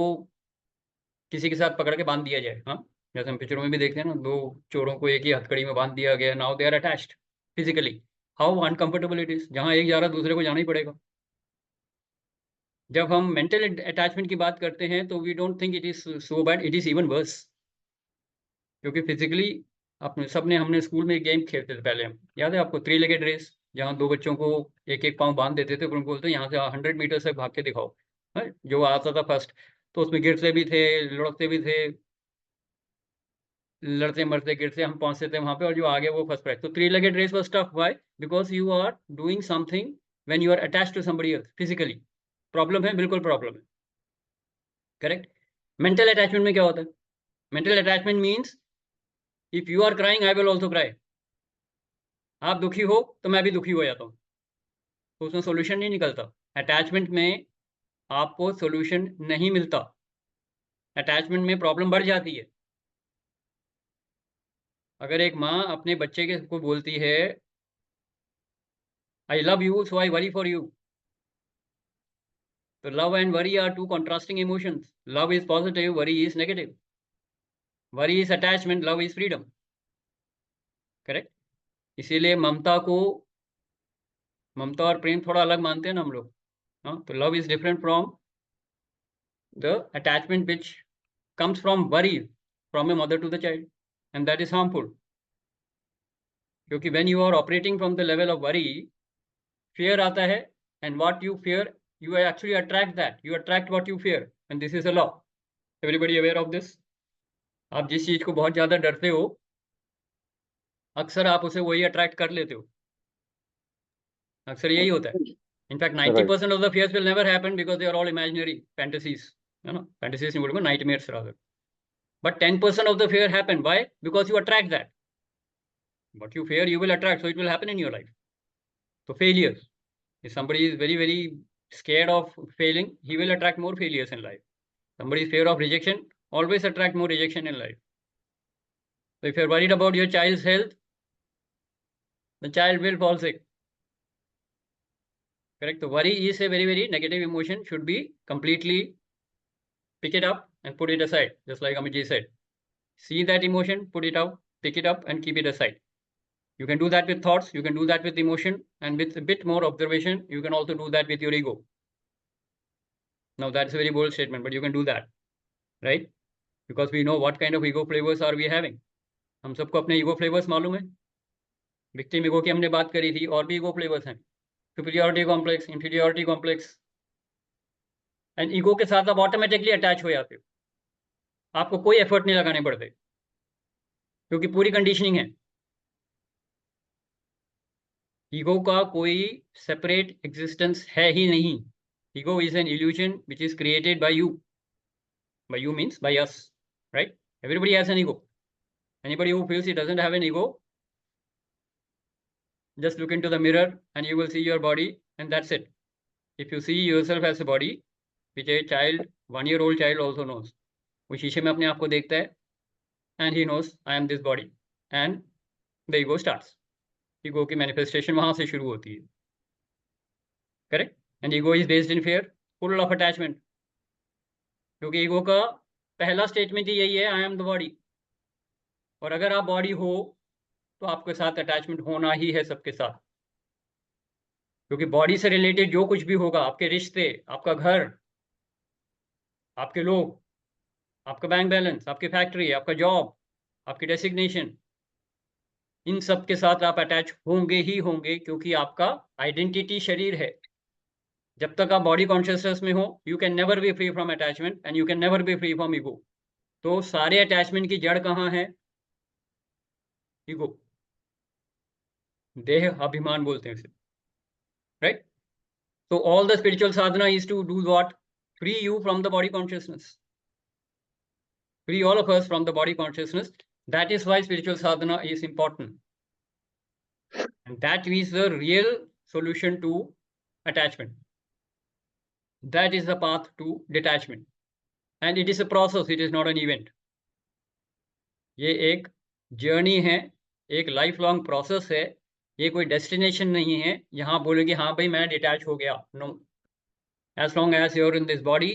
किसी के साथ पकड़ के बांध दिया जाए, हाँ, जैसे हम पिक्चरों में भी देखते हैं ना, दो चोरों को एक ही हथकड़ी में बांध दिया गया, now they are attached physically, how uncomfortable it is, जहां एक जा रहा दूसरे को जाना ही पड़ेगा। जब हम मेंटल अटैचमेंट की बात करते हैं तो we don't think it is so bad, it is even worse. क्योंकि फिजिकली अपने सबने हमने स्कूल में एक गेम खेलते थे पहले, हम याद है आपको, 3 लेगेड रेस, जहाँ 2 बच्चों को एक एक पाँव बांध देते थे, फिर उनको बोलते यहाँ से 100 मीटर से भाग के दिखाओ, है, जो आता था फर्स्ट। तो उसमें गिरते भी थे, लुढ़कते भी थे, लड़ते मरते गिरते हम पहुंचते थे वहां पे, और जो आगे वो फर्स्ट प्राइज। तो 3 legged race was tough, why? Because you are doing something when you are attached to somebody else physically. Problem है, बिल्कुल प्रॉब्लम है, करेक्ट। मेंटल अटैचमेंट में क्या होता है? Mental attachment means if you are crying I will also cry. आप दुखी हो तो मैं भी दुखी हो जाता हूँ, तो उसमें सोल्यूशन नहीं निकलता। अटैचमेंट में आपको सोल्यूशन नहीं मिलता, अटैचमेंट में प्रॉब्लम बढ़ जाती है। अगर एक माँ अपने बच्चे के को बोलती है I love you so I worry for you, तो love and worry are two contrasting emotions. Love is positive, worry is negative. Worry is attachment, love is freedom, correct. इसीलिए ममता और प्रेम थोड़ा अलग मानते हैं ना हम लोग, हाँ। तो love is different from the attachment which comes from worry from a mother to the child, and that is harmful, क्योंकि when you are operating from the level of worry, fear आता है, and what you fear you actually attract that, you attract what you fear, and this is a law, everybody aware of this। आप जिस चीज को बहुत ज्यादा डरते हो अक्सर आप उसे वही अट्रैक्ट कर लेते हो, अक्सर यही होता है। In fact 90% of the fears will never happen because they are all imaginary fantasies, है ना, fantasies नहीं बोलूंगा, nightmares rather, but 10% of the fear happen, why? Because you attract that, what you fear you will attract, so it will happen in your life। So failures, if somebody is very scared of failing, he will attract more failures in life। Somebody is fear of rejection, always attract more rejection in life। So if you're worried about your child's health, the child will fall sick, correct। So worry is a very negative emotion, should be completely pick it up and put it aside, just like Amit ji said, see that emotion, put it out, pick it up and keep it aside। You can do that with thoughts, you can do that with emotion, and with a bit more observation you can also do that with your ego। Now that's a very bold statement, but you can do that, right? Because we know what kind of ego flavors are we having। हम सबको अपने ego flavors मालूम है। Victim ego की हमने बात करी थी, और भी ego flavors हैं, superiority complex, inferiority complex, and ego के साथ आप ऑटोमेटिकली अटैच हो जाते हो, आपको कोई एफर्ट नहीं लगाने पड़ते, क्योंकि पूरी कंडीशनिंग है। ईगो का कोई सेपरेट एग्जिस्टेंस है ही नहीं। Ego is an illusion which is created by you. By you means by us, right? Everybody has an ego. Anybody who feels he doesn't have an ego, just look into the mirror and you will see your body, and that's it। If you see yourself as a body, which a child, 1-year-old child also knows, वो शीशे में अपने आप को देखता है, and he knows I am this body, and the ego starts। ego की manifestation वहां से शुरू होती है, correct? And ego is based in fear, full of attachment, क्योंकि ego का पहला स्टेटमेंट ही यही है, आई एम द बॉडी। और अगर आप बॉडी हो तो आपके साथ अटैचमेंट होना ही है सबके साथ, क्योंकि बॉडी से रिलेटेड जो कुछ भी होगा, आपके रिश्ते, आपका घर, आपके लोग, आपका बैंक बैलेंस, आपकी फैक्ट्री, आपका जॉब, आपकी डेसिग्नेशन, इन सब के साथ आप अटैच होंगे ही होंगे, क्योंकि आपका आइडेंटिटी शरीर है। जब तक आप बॉडी कॉन्शियसनेस में हो, you can never be free from attachment and you can never be free from ego. तो सारे अटैचमेंट की जड़ कहाँ है? ईगो, देह अभिमान बोलते हैं इसे, right? So all the spiritual sadhana is to do what? Free you from the body consciousness, free all of us from the body consciousness। That is why spiritual sadhana is important, and that is the real solution to attachment, that is the path to detachment, and it is a process, it is not an event। ये एक journey है, एक life long process है, ये कोई destination नहीं है। यहाँ बोलोगे हाँ भाई मैं डिटैच हो गया, no. As long as you're in this body,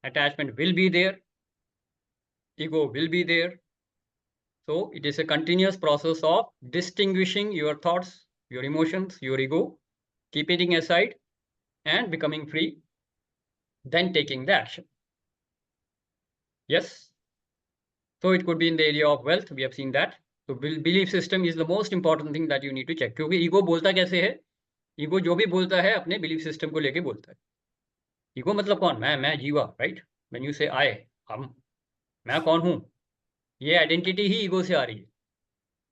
attachment will be there, ego will be there. So it is a continuous process of distinguishing your thoughts, your emotions, your ego, keeping it aside and becoming free, then taking the action. Yes. So it could be in the area of wealth. We have seen that. So belief system is the most important thing that you need to check. क्योंकि ego बोलता कैसे है? Ego जो भी बोलता है अपने belief system को लेके बोलता है। ईगो मतलब कौन? मैं जीवा, राइट? व्हेन यू से आई, हम, मैं कौन हूँ, ये आइडेंटिटी ही ईगो से आ रही है।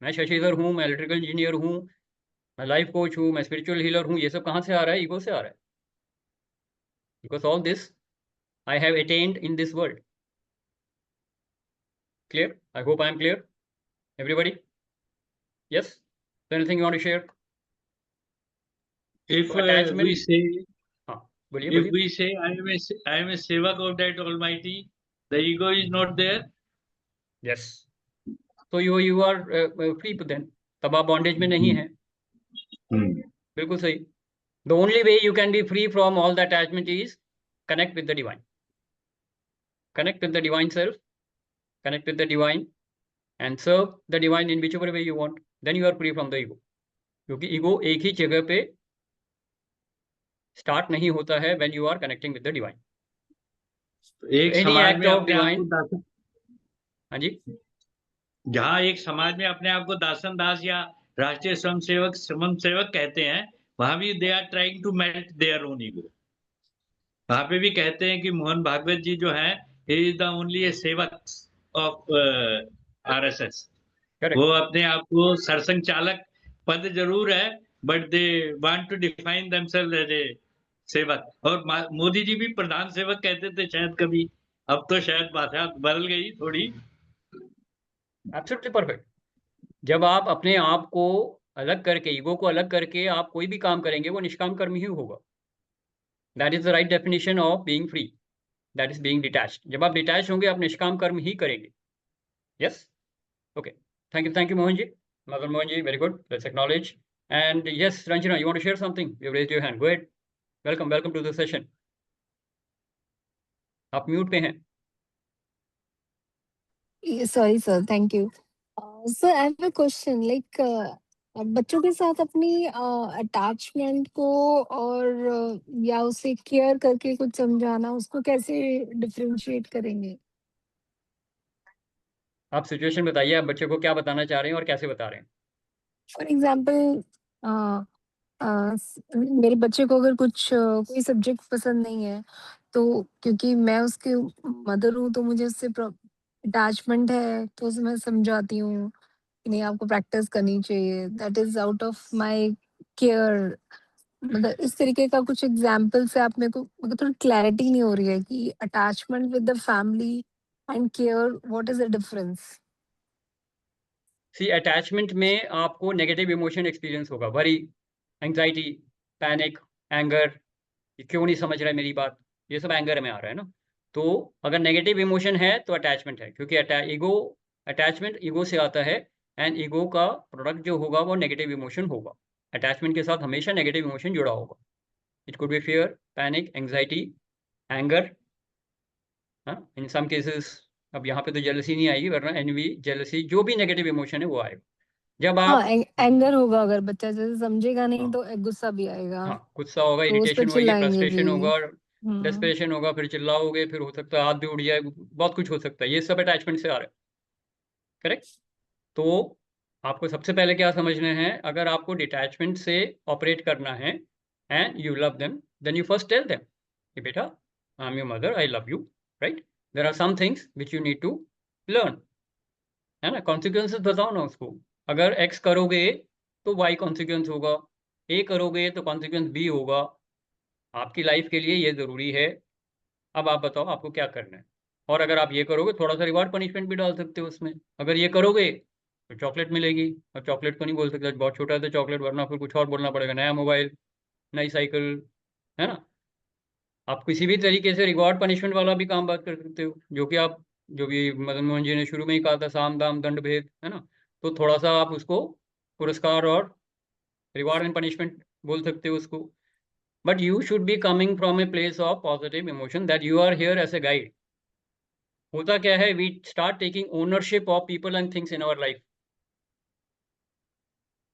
मैं शशिधर हूँ, मैं इलेक्ट्रिकल इंजीनियर हूँ, मैं लाइफ कोच हूँ, मैं स्पिरिचुअल हीलर हूँ, ये सब कहाँ से आ रहा है? ईगो से आ रहा है। Because all this I have attained in this world. Clear? I hope I am clear, everybody? Yes? Anything you want to share? If attachment, we say, बोलिए if बोलिए। we say I am a sevak of that Almighty, the ego is not there. Yes. So you are free then. तब आप bondage में नहीं है। बिल्कुल सही। The only way you can be free from all the attachment is connect with the divine. Connect with the divine self, connect with the divine and serve the divine in whichever way you want. Then you are free from the ego. क्योंकि ego एक ही जगह पे start नहीं होता है when you are connecting with the divine. एक Any समाज act में of अपने आप divine, को दासन, हाँ जी, जहाँ एक समाज में अपने आप को दासन दास या राष्ट्रीय स्वयंसेवक कहते हैं, वहां भी they are trying to melt their own ego. वहां पे भी कहते हैं कि मोहन भागवत जी जो है, ही इज द ओनली ए सेवक ऑफ आरएसएस। वो अपने आप को सरसंघ चालक पद जरूर है, but they want to define themselves as a sevak. और मोदी जी भी प्रधान सेवक कहते थे शायद कभी, अब तो शायद बात बदल गई थोड़ी। Absolutely perfect. जब आप अपने आप को अलग करके, ईगो को अलग करके आप कोई भी काम करेंगे, वो निष्काम कर्म ही होगा। That is the right definition of being free, that is being detached. जब आप डिटैच होंगे, आप निष्काम कर्म ही करेंगे। Yes, okay, thank you Mohan ji, Madan Mohan ji, very good, let's acknowledge. And yes Ranjana, you want to share something? You raised your hand, go ahead, welcome to the session. आप mute पे हैं। Sorry, sir. Thank you. Sir, I have a question. Like, बच्चों के साथ अपनी attachment को और या उसे केयर करके कुछ समझाना, उसको कैसे डिफरेंशिएट करेंगे? आप सिचुएशन बताइए, आप बच्चे को क्या बताना चाह रहे हैं और कैसे बता रहे हैं? फॉर एग्जाम्पल, मेरे बच्चे को अगर कोई सब्जेक्ट पसंद नहीं है, तो क्योंकि मैं उसके मदर हूँ, तो मुझे उससे अटैचमेंट है, तो उसे मैं समझाती हूँ कि नहीं, आपको प्रैक्टिस करनी चाहिए, that is out of my care. मतलब इस तरीके का कुछ एग्जाम्पल से आप मेरे को थोड़ी क्लैरिटी नहीं हो रही है कि attachment with the family and care, what is the difference? See, attachment में आपको नेगेटिव इमोशन एक्सपीरियंस होगा, वरी, एंग्जाइटी, पैनिक, एंगर, क्यों नहीं समझ रहा है मेरी बात, ये सब एंगर में आ रहा है ना। तो अगर नेगेटिव इमोशन है तो अटैचमेंट है, क्योंकि अटैचमेंट ईगो से आता है एंड ईगो का प्रोडक्ट जो होगा वो नेगेटिव इमोशन होगा। अटैचमेंट के साथ हमेशा नेगेटिव इमोशन जुड़ा होगा। It could be fear, panic, anxiety, anger, in some cases. अब यहाँ पे तो जेलसी नहीं आएगी, वरना एनवी, जेलसी, जो भी नेगेटिव इमोशन है वो आएगा। जब हाँ, आप एंगर होगा, अगर बच्चा जैसे समझेगा नहीं हाँ, तो गुस्सा भी आएगा, हाँ, गुस्सा होगा, तो उस पर इरिटेशन होगी, चिल्लाएंगे भी। फ्रस्ट्रेशन होगा, हम्म, डेस्परेशन होगा, फिर चिल्लाओगे, फिर हो सकता है हाथ भी उड़ जाए, बहुत कुछ हो सकता है। ये सब अटैचमेंट से आ रहा है, करेक्ट? तो आपको सबसे पहले क्या समझना है, अगर आपको डिटैचमेंट से ऑपरेट करना है and you love them, then you first tell them कि बेटा, I am your mother, I love you, right? There are some things which you need to learn, है ना। कॉन्सिक्वेंसेस बताओ ना उसको। अगर एक्स करोगे तो वाई कॉन्सिक्वेंस होगा, ए करोगे तो कॉन्सिक्वेंस बी होगा। आपकी लाइफ के लिए ये ज़रूरी है। अब आप बताओ आपको क्या करना है। और अगर आप ये करोगे, थोड़ा सा रिवार्ड पनिशमेंट भी डाल सकते हो उसमें। अगर ये करोगे तो चॉकलेट मिलेगी, और चॉकलेट तो नहीं बोल सकते, बहुत छोटा है तो चॉकलेट, वरना फिर कुछ और बोलना पड़ेगा, नया मोबाइल, नई साइकिल, है ना। आप किसी भी तरीके से रिवार्ड पनिशमेंट वाला भी काम बात कर सकते हो, जो कि आप जो भी मदन मोहन जी ने शुरू में ही कहा था, साम दाम दंड भेद, है ना, तो थोड़ा सा आप उसको पुरस्कार और रिवार्ड एंड पनिशमेंट बोल सकते हो उसको, but you should be coming from a place of positive emotion that you are here as a guide. होता क्या है, we start taking ownership of people and things in our life,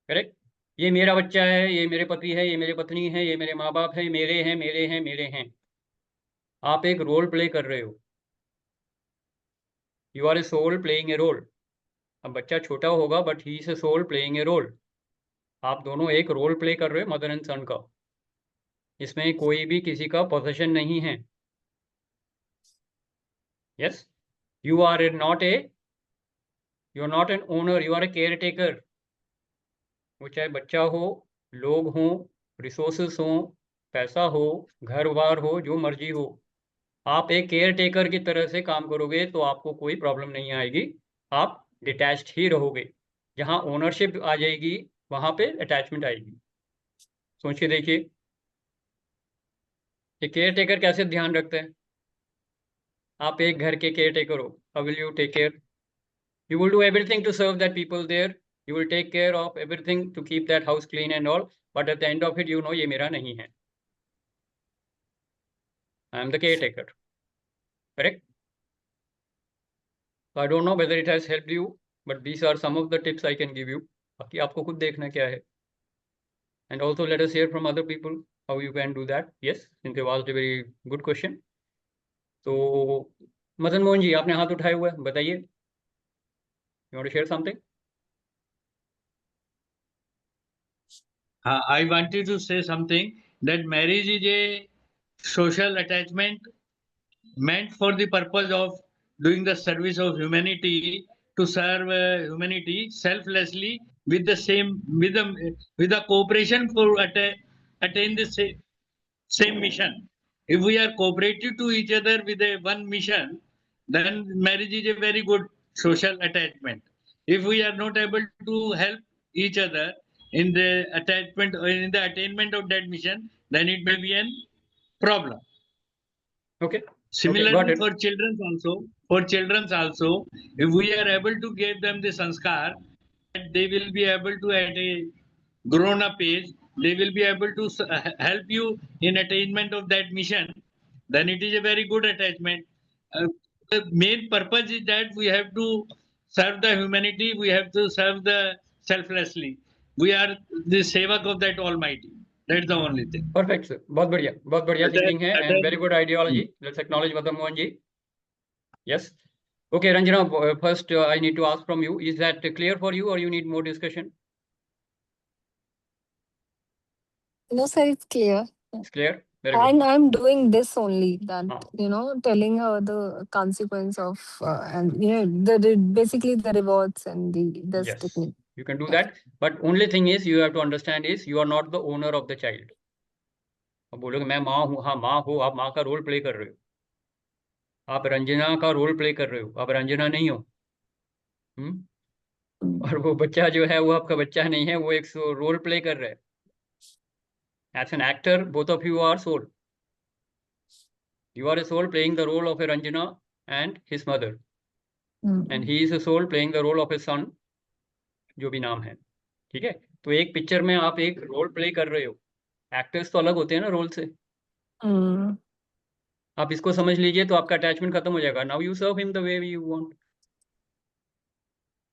correct. ये मेरा बच्चा है, ये मेरे पति है, ये मेरे पत्नी है, ये मेरे माँ बाप है, मेरे हैं मेरे हैं मेरे हैं। आप एक रोल प्ले कर रहे हो, you are a soul playing a role. अब बच्चा छोटा होगा but he is a soul playing a role. आप दोनों एक रोल प्ले कर रहे हो मदर एंड सन का, इसमें कोई भी किसी का पोजीशन नहीं है। Yes, you are not an owner, you are a caretaker. वो चाहे बच्चा हो, लोग हों, रिसोर्सेस हों, पैसा हो, घर बार हो, जो मर्जी हो, आप एक केयर टेकर की तरह से काम करोगे तो आपको कोई प्रॉब्लम नहीं आएगी। आप डिटैच्ड ही रहोगे। जहाँ ओनरशिप आ जाएगी वहाँ पे अटैचमेंट आएगी। सोच के देखिए, ये केयर टेकर कैसे ध्यान रखते हैं। आप एक घर के केयर टेकर हो, how will you take care? You will do everything to serve that people there. You will take care of everything to keep that house clean and all. But at the end of it, you know ये मेरा नहीं है. I am the caretaker. Correct? So I don't know whether it has helped you, but these are some of the tips I can give you. बाकी आपको खुद देखना क्या है. And also let us hear from other people how you can do that. Yes, since you asked a very good question. तो मदन मोहन जी आपने हाथ उठाए हुए, बताइए. You want to share something? I wanted to say something that marriage is a social attachment meant for the purpose of doing the service of humanity, to serve humanity selflessly with the cooperation for attain the same mission. If we are cooperative to each other with a one mission, then marriage is a very good social attachment. If we are not able to help each other in the attachment or in the attainment of that mission, then it may be a problem. Okay. Similarly, Okay, for children also, if we are able to give them the sanskar, they will be able to, at a grown up age, they will be able to help you in attainment of that mission. Then it is a very good attachment. The main purpose is that we have to serve the humanity, we have to serve the selflessly. We are the sevak of that Almighty. That's the only thing. Perfect, sir. बहुत बढ़िया thinking है and very good ideology. Let's acknowledge Madan Mohan ji. Yes. Okay, Ranjana, first I need to ask from you, is that clear for you or you need more discussion? No, sir, it's clear. It's clear? Very good. And I'm doing this only, that, telling her the consequence of, and, basically the rewards and this Yes, technique. you can do that. But only thing is, you have to understand is, you are not the owner of the child. अब बोलोगे मैं माँ हूँ, हाँ माँ हो, आप माँ का रोल प्ले कर रहे हो. आप रंजना का रोल प्ले कर रहे हो, आप रंजना नहीं हो. और वो बच्चा जो है वो आपका बच्चा नहीं है, वो एक रोल प्ले कर रहा है. As an actor, both of you are soul. You are a soul playing the role of a Ranjana and his mother. And he is a soul playing the role of a son, जो भी नाम है. ठीक है, तो एक picture में आप एक रोल प्ले कर रहे हो. एक्टर्स तो अलग होते हैं ना रोल से. आप इसको समझ लीजिए तो आपका अटैचमेंट खत्म हो जाएगा. Now you serve him the way you want.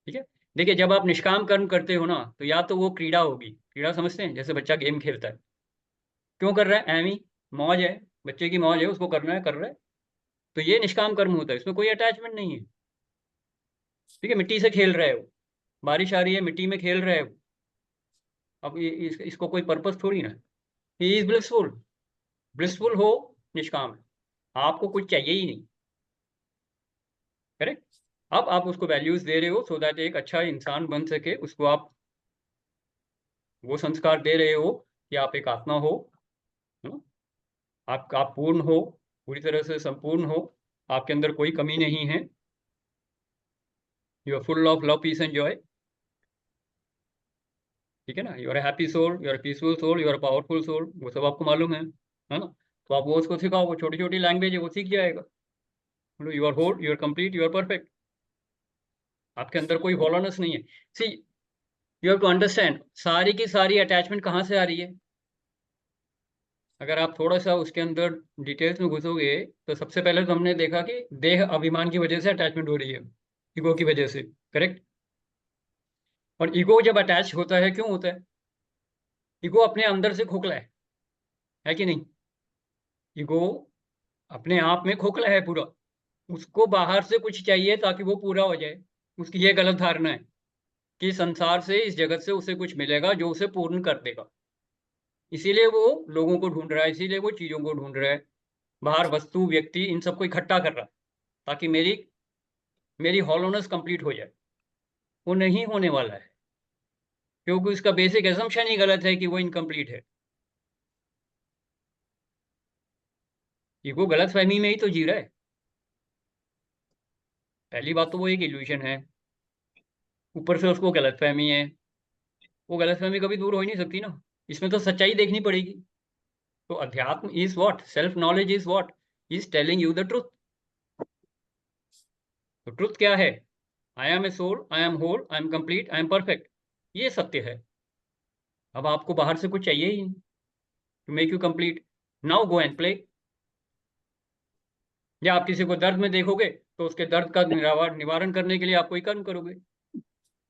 ठीक है, देखिए जब आप निष्काम कर्म करते हो ना, तो या तो वो क्रीड़ा होगी. क्रीड़ा समझते हैं, जैसे बच्चा गेम खेलता है, क्यों कर रहा है? एमी मौज है, बच्चे की मौज है, उसको करना है, कर रहा है. तो ये निष्काम कर्म होता है, इसमें कोई अटैचमेंट नहीं है. ठीक है, मिट्टी से खेल रहे हो, बारिश आ रही है, मिट्टी में खेल रहे हो. अब इसको कोई पर्पस थोड़ी ना. He is blissful. ब्लिसफुल हो, निष्काम है, आपको कुछ चाहिए ही नहीं. करेक्ट. अब आप उसको वैल्यूज दे रहे हो सो दैट एक अच्छा इंसान बन सके. उसको आप वो संस्कार दे रहे हो कि आप एक आत्मा हो, आप पूर्ण हो, पूरी तरह से संपूर्ण हो, आपके अंदर कोई कमी नहीं है. You are full of love, peace and joy. ठीक है ना. You are a happy soul, you are a peaceful soul, you are a powerful soul. वो सब आपको मालूम है ना. तो आप वो उसको सिखाओ, वो छोटी छोटी लैंग्वेज है, वो सीख जाएगा. You are whole, you are complete, you are perfect. आपके अंदर कोई हॉलोनेस नहीं है। See, you have to understand, सारी की सारी अटैचमेंट कहाँ से आ रही है। अगर आप थोड़ा सा उसके अंदर डिटेल्स में घुसोगे तो सबसे पहले तो हमने देखा कि देह अभिमान की वजह से अटैचमेंट हो रही है, ईगो की वजह से, करेक्ट। और ईगो जब अटैच होता है, क्यों होता है? ईगो अपने अंदर से खोखला है कि नहीं? ईगो अपने आप में खोखला है पूरा, उसको बाहर से कुछ चाहिए ताकि वो पूरा हो जाए। उसकी ये गलत धारणा है कि संसार से, इस जगत से उसे कुछ मिलेगा जो उसे पूर्ण कर देगा। इसीलिए वो लोगों को ढूंढ रहा है, इसीलिए वो चीजों को ढूंढ रहा है, बाहर वस्तु, व्यक्ति, इन सबको इकट्ठा कर रहा है ताकि मेरी हॉलोनेस कंप्लीट हो जाए। वो नहीं होने वाला है, क्योंकि उसका बेसिक एजम्पशन ही गलत है कि वो इनकम्प्लीट है। ईगो गलत फहमी में ही तो जी रहा है। पहली बात तो वो एक इल्यूशन है, ऊपर से उसको गलत फहमी है। वो गलत फहमी कभी दूर हो ही नहीं सकती ना, इसमें तो सच्चाई देखनी पड़ेगी। तो अध्यात्म is what, self knowledge is what, is telling you the truth. तो ट्रुथ क्या है? I am a soul, I am whole, I am complete, I am perfect. ये सत्य है। अब आपको बाहर से कुछ चाहिए ही नहीं to make you complete. Now go and play. या आप किसी को दर्द में देखोगे तो उसके दर्द का निवारण करने के लिए आप कोई कर्म करोगे।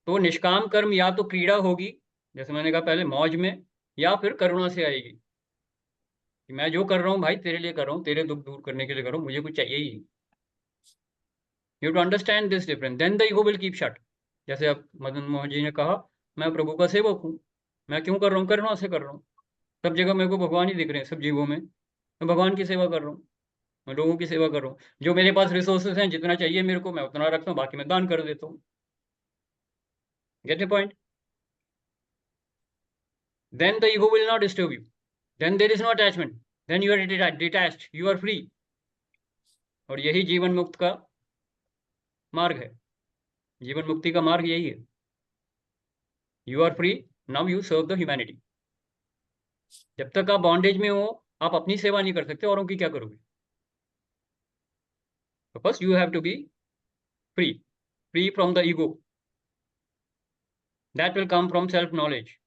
तो निष्काम कर्म या तो क्रीड़ा होगी, जैसे मैंने कहा पहले, मौज में, या फिर करुणा से आएगी कि मैं जो कर रहा हूँ भाई तेरे लिए कर रहा हूँ, तेरे दुख दूर करने के लिए कर रहा हूँ, मुझे कुछ चाहिए ही नहीं। You to understand this difference, then the ego will keep shut. जैसे अब मदन मोहन जी ने कहा, मैं प्रभु का सेवक हूँ, मैं क्यों कर रहा हूँ? करुणा से कर रहा हूँ। सब जगह मेरे को भगवान ही दिख रहे हैं, सब जीवों में मैं भगवान की सेवा कर रहा हूँ, मैं लोगों की सेवा कर रहा हूँ। जो मेरे पास रिसोर्सेज हैं, जितना चाहिए मेरे को मैं उतना रखता हूँ, बाकी मैं दान कर देता हूँ। Get the point? Then the ego will not disturb you. Then there is no attachment. Then you are detached. You are free. और यही जीवन मुक्त का मार्ग है। जीवन मुक्ति का मार्ग यही है। You are free. Now you serve the humanity. जब तक आप बॉन्डेज में हो, आप अपनी सेवा नहीं कर सकते, औरों की क्या करोगे? So first you have to be free. Free from the ego. That will come from self knowledge.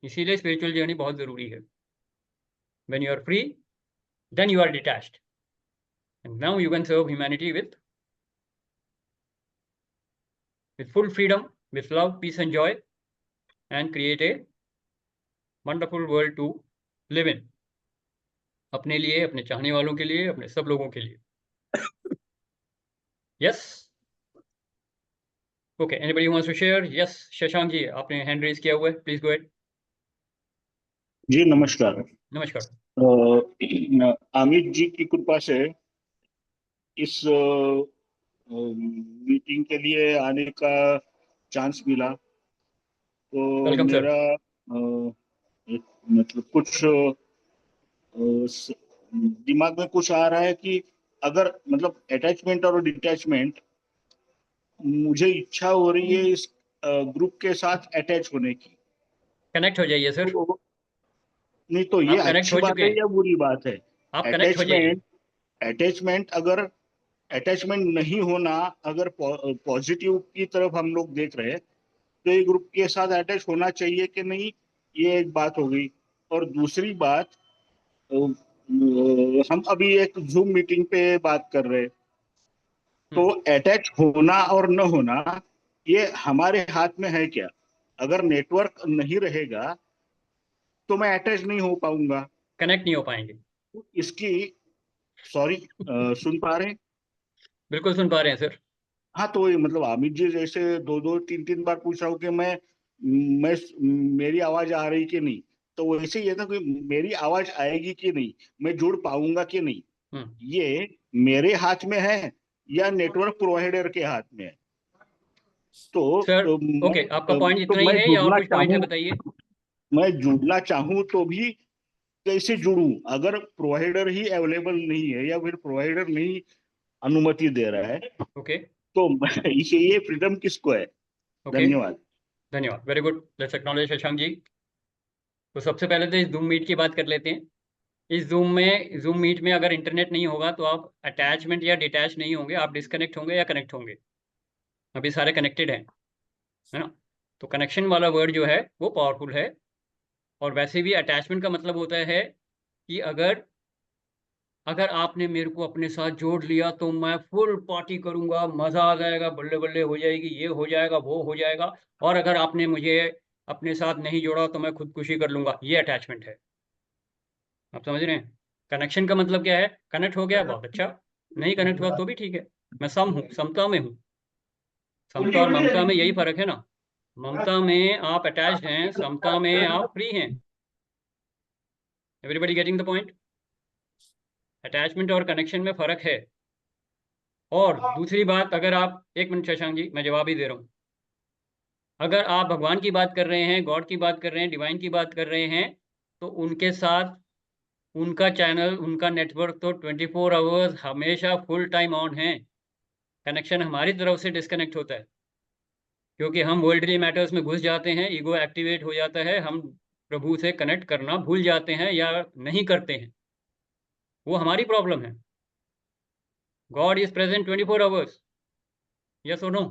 इसीलिए स्पिरिचुअल जर्नी बहुत जरूरी है। When you are free, then you are detached. And now you can serve humanity with full freedom, with love, peace and joy, and create a wonderful world to live in. अपने लिए, अपने चाहने वालों के लिए, अपने सब लोगों के लिए। Yes? Okay, anybody wants to share? Yes, Shashank ji, आपने हैंड रेज किया हुआ है, प्लीज गो अहेड। जी नमस्कार। नमस्कार। अमित जी की कृपा से इस मीटिंग के लिए आने का चांस मिला, तो वेलकम सर। मेरा मतलब कुछ दिमाग में कुछ आ रहा है कि अगर मतलब अटैचमेंट और डिटैचमेंट, मुझे इच्छा हो रही है इस ग्रुप के साथ अटैच होने की। कनेक्ट हो जाइए सर। तो नहीं तो ये आप कनेक्ट अच्छी हो बात चुके है हैं, या बुरी बात है? आप कनेक्ट हो जाइए। अटैचमेंट अगर अटैचमेंट नहीं होना, अगर पॉजिटिव की तरफ हम लोग देख रहे हैं तो ये ग्रुप के साथ अटैच होना चाहिए कि नहीं, ये एक बात हो गई। और दूसरी बात, हम अभी एक जूम मीटिंग पे बात कर रहे हैं, तो अटैच होना और न होना ये हमारे हाथ में है क्या? अगर नेटवर्क नहीं रहेगा तो मैं अटैच नहीं हो पाऊंगा, कनेक्ट नहीं हो पाएंगे। इसकी सॉरी सुन पा रहे हैं? बिल्कुल सुन पा रहे हैं सर। हाँ, तो ये मतलब अमित जी जैसे 2-2 3-3 बार पूछ रहा हूँ कि मैं मेरी आवाज आ रही कि नहीं, तो वैसे ही है ना कि मेरी आवाज आएगी कि नहीं, मैं जुड़ पाऊंगा कि नहीं, ये मेरे हाथ में है या नेटवर्क प्रोवाइडर के हाथ में है? तो सर ओके, आपका पॉइंट तो इतना ही मैं है या और जुड़ना कुछ पॉइंट है? चाहूँ, बताइए। मैं जुड़ना चाहूँ तो भी कैसे जुड़ूं अगर प्रोवाइडर ही अवेलेबल नहीं है या फिर प्रोवाइडर नहीं अनुमति दे रहा है? ओके तो इसे ये फ्रीडम किसको है? ओके, धन्यवाद। धन्यवाद, very good, let's acknowledge Shashank ji. तो सबसे पहले तो इस जूम मीट की बात कर लेते हैं। इस जूम मीट में अगर इंटरनेट नहीं होगा तो आप अटैचमेंट या डिटैच नहीं होंगे, आप डिस्कनेक्ट होंगे या कनेक्ट होंगे। अभी सारे कनेक्टेड हैं, है ना। तो कनेक्शन वाला वर्ड जो है वो पावरफुल है। और वैसे भी अटैचमेंट का मतलब होता है कि अगर आपने मेरे को अपने साथ जोड़ लिया तो मैं फुल पार्टी करूंगा, मजा आ जाएगा, बल्ले बल्ले हो जाएगी, ये हो जाएगा, वो हो जाएगा। और अगर आपने मुझे अपने साथ नहीं जोड़ा तो मैं खुदकुशी कर लूंगा, ये अटैचमेंट है। आप समझ रहे हैं। कनेक्शन का मतलब क्या है, कनेक्ट हो गया बहुत अच्छा, नहीं कनेक्ट हुआ तो भी ठीक है, मैं समता में हूँ। समता और ममता में यही फर्क है ना। ममता में आप अटैच्ड हैं, समता में आप फ्री हैं। Everybody getting the point. Attachment और कनेक्शन में फर्क है। और दूसरी बात, अगर आप, एक मिनट शशांक जी, मैं जवाब ही दे रहा हूँ। अगर आप भगवान की बात कर रहे हैं, गॉड की बात कर रहे हैं, डिवाइन की बात कर रहे हैं, तो उनके साथ उनका चैनल, उनका नेटवर्क तो 24 आवर्स हमेशा फुल टाइम ऑन है। कनेक्शन हमारी तरफ से डिस्कनेक्ट होता है, क्योंकि हम वर्ल्डली मैटर्स में घुस जाते हैं, ईगो एक्टिवेट हो जाता है, हम प्रभु से कनेक्ट करना भूल जाते हैं या नहीं करते हैं। वो हमारी प्रॉब्लम है। God is present 24 hours, yes और नो।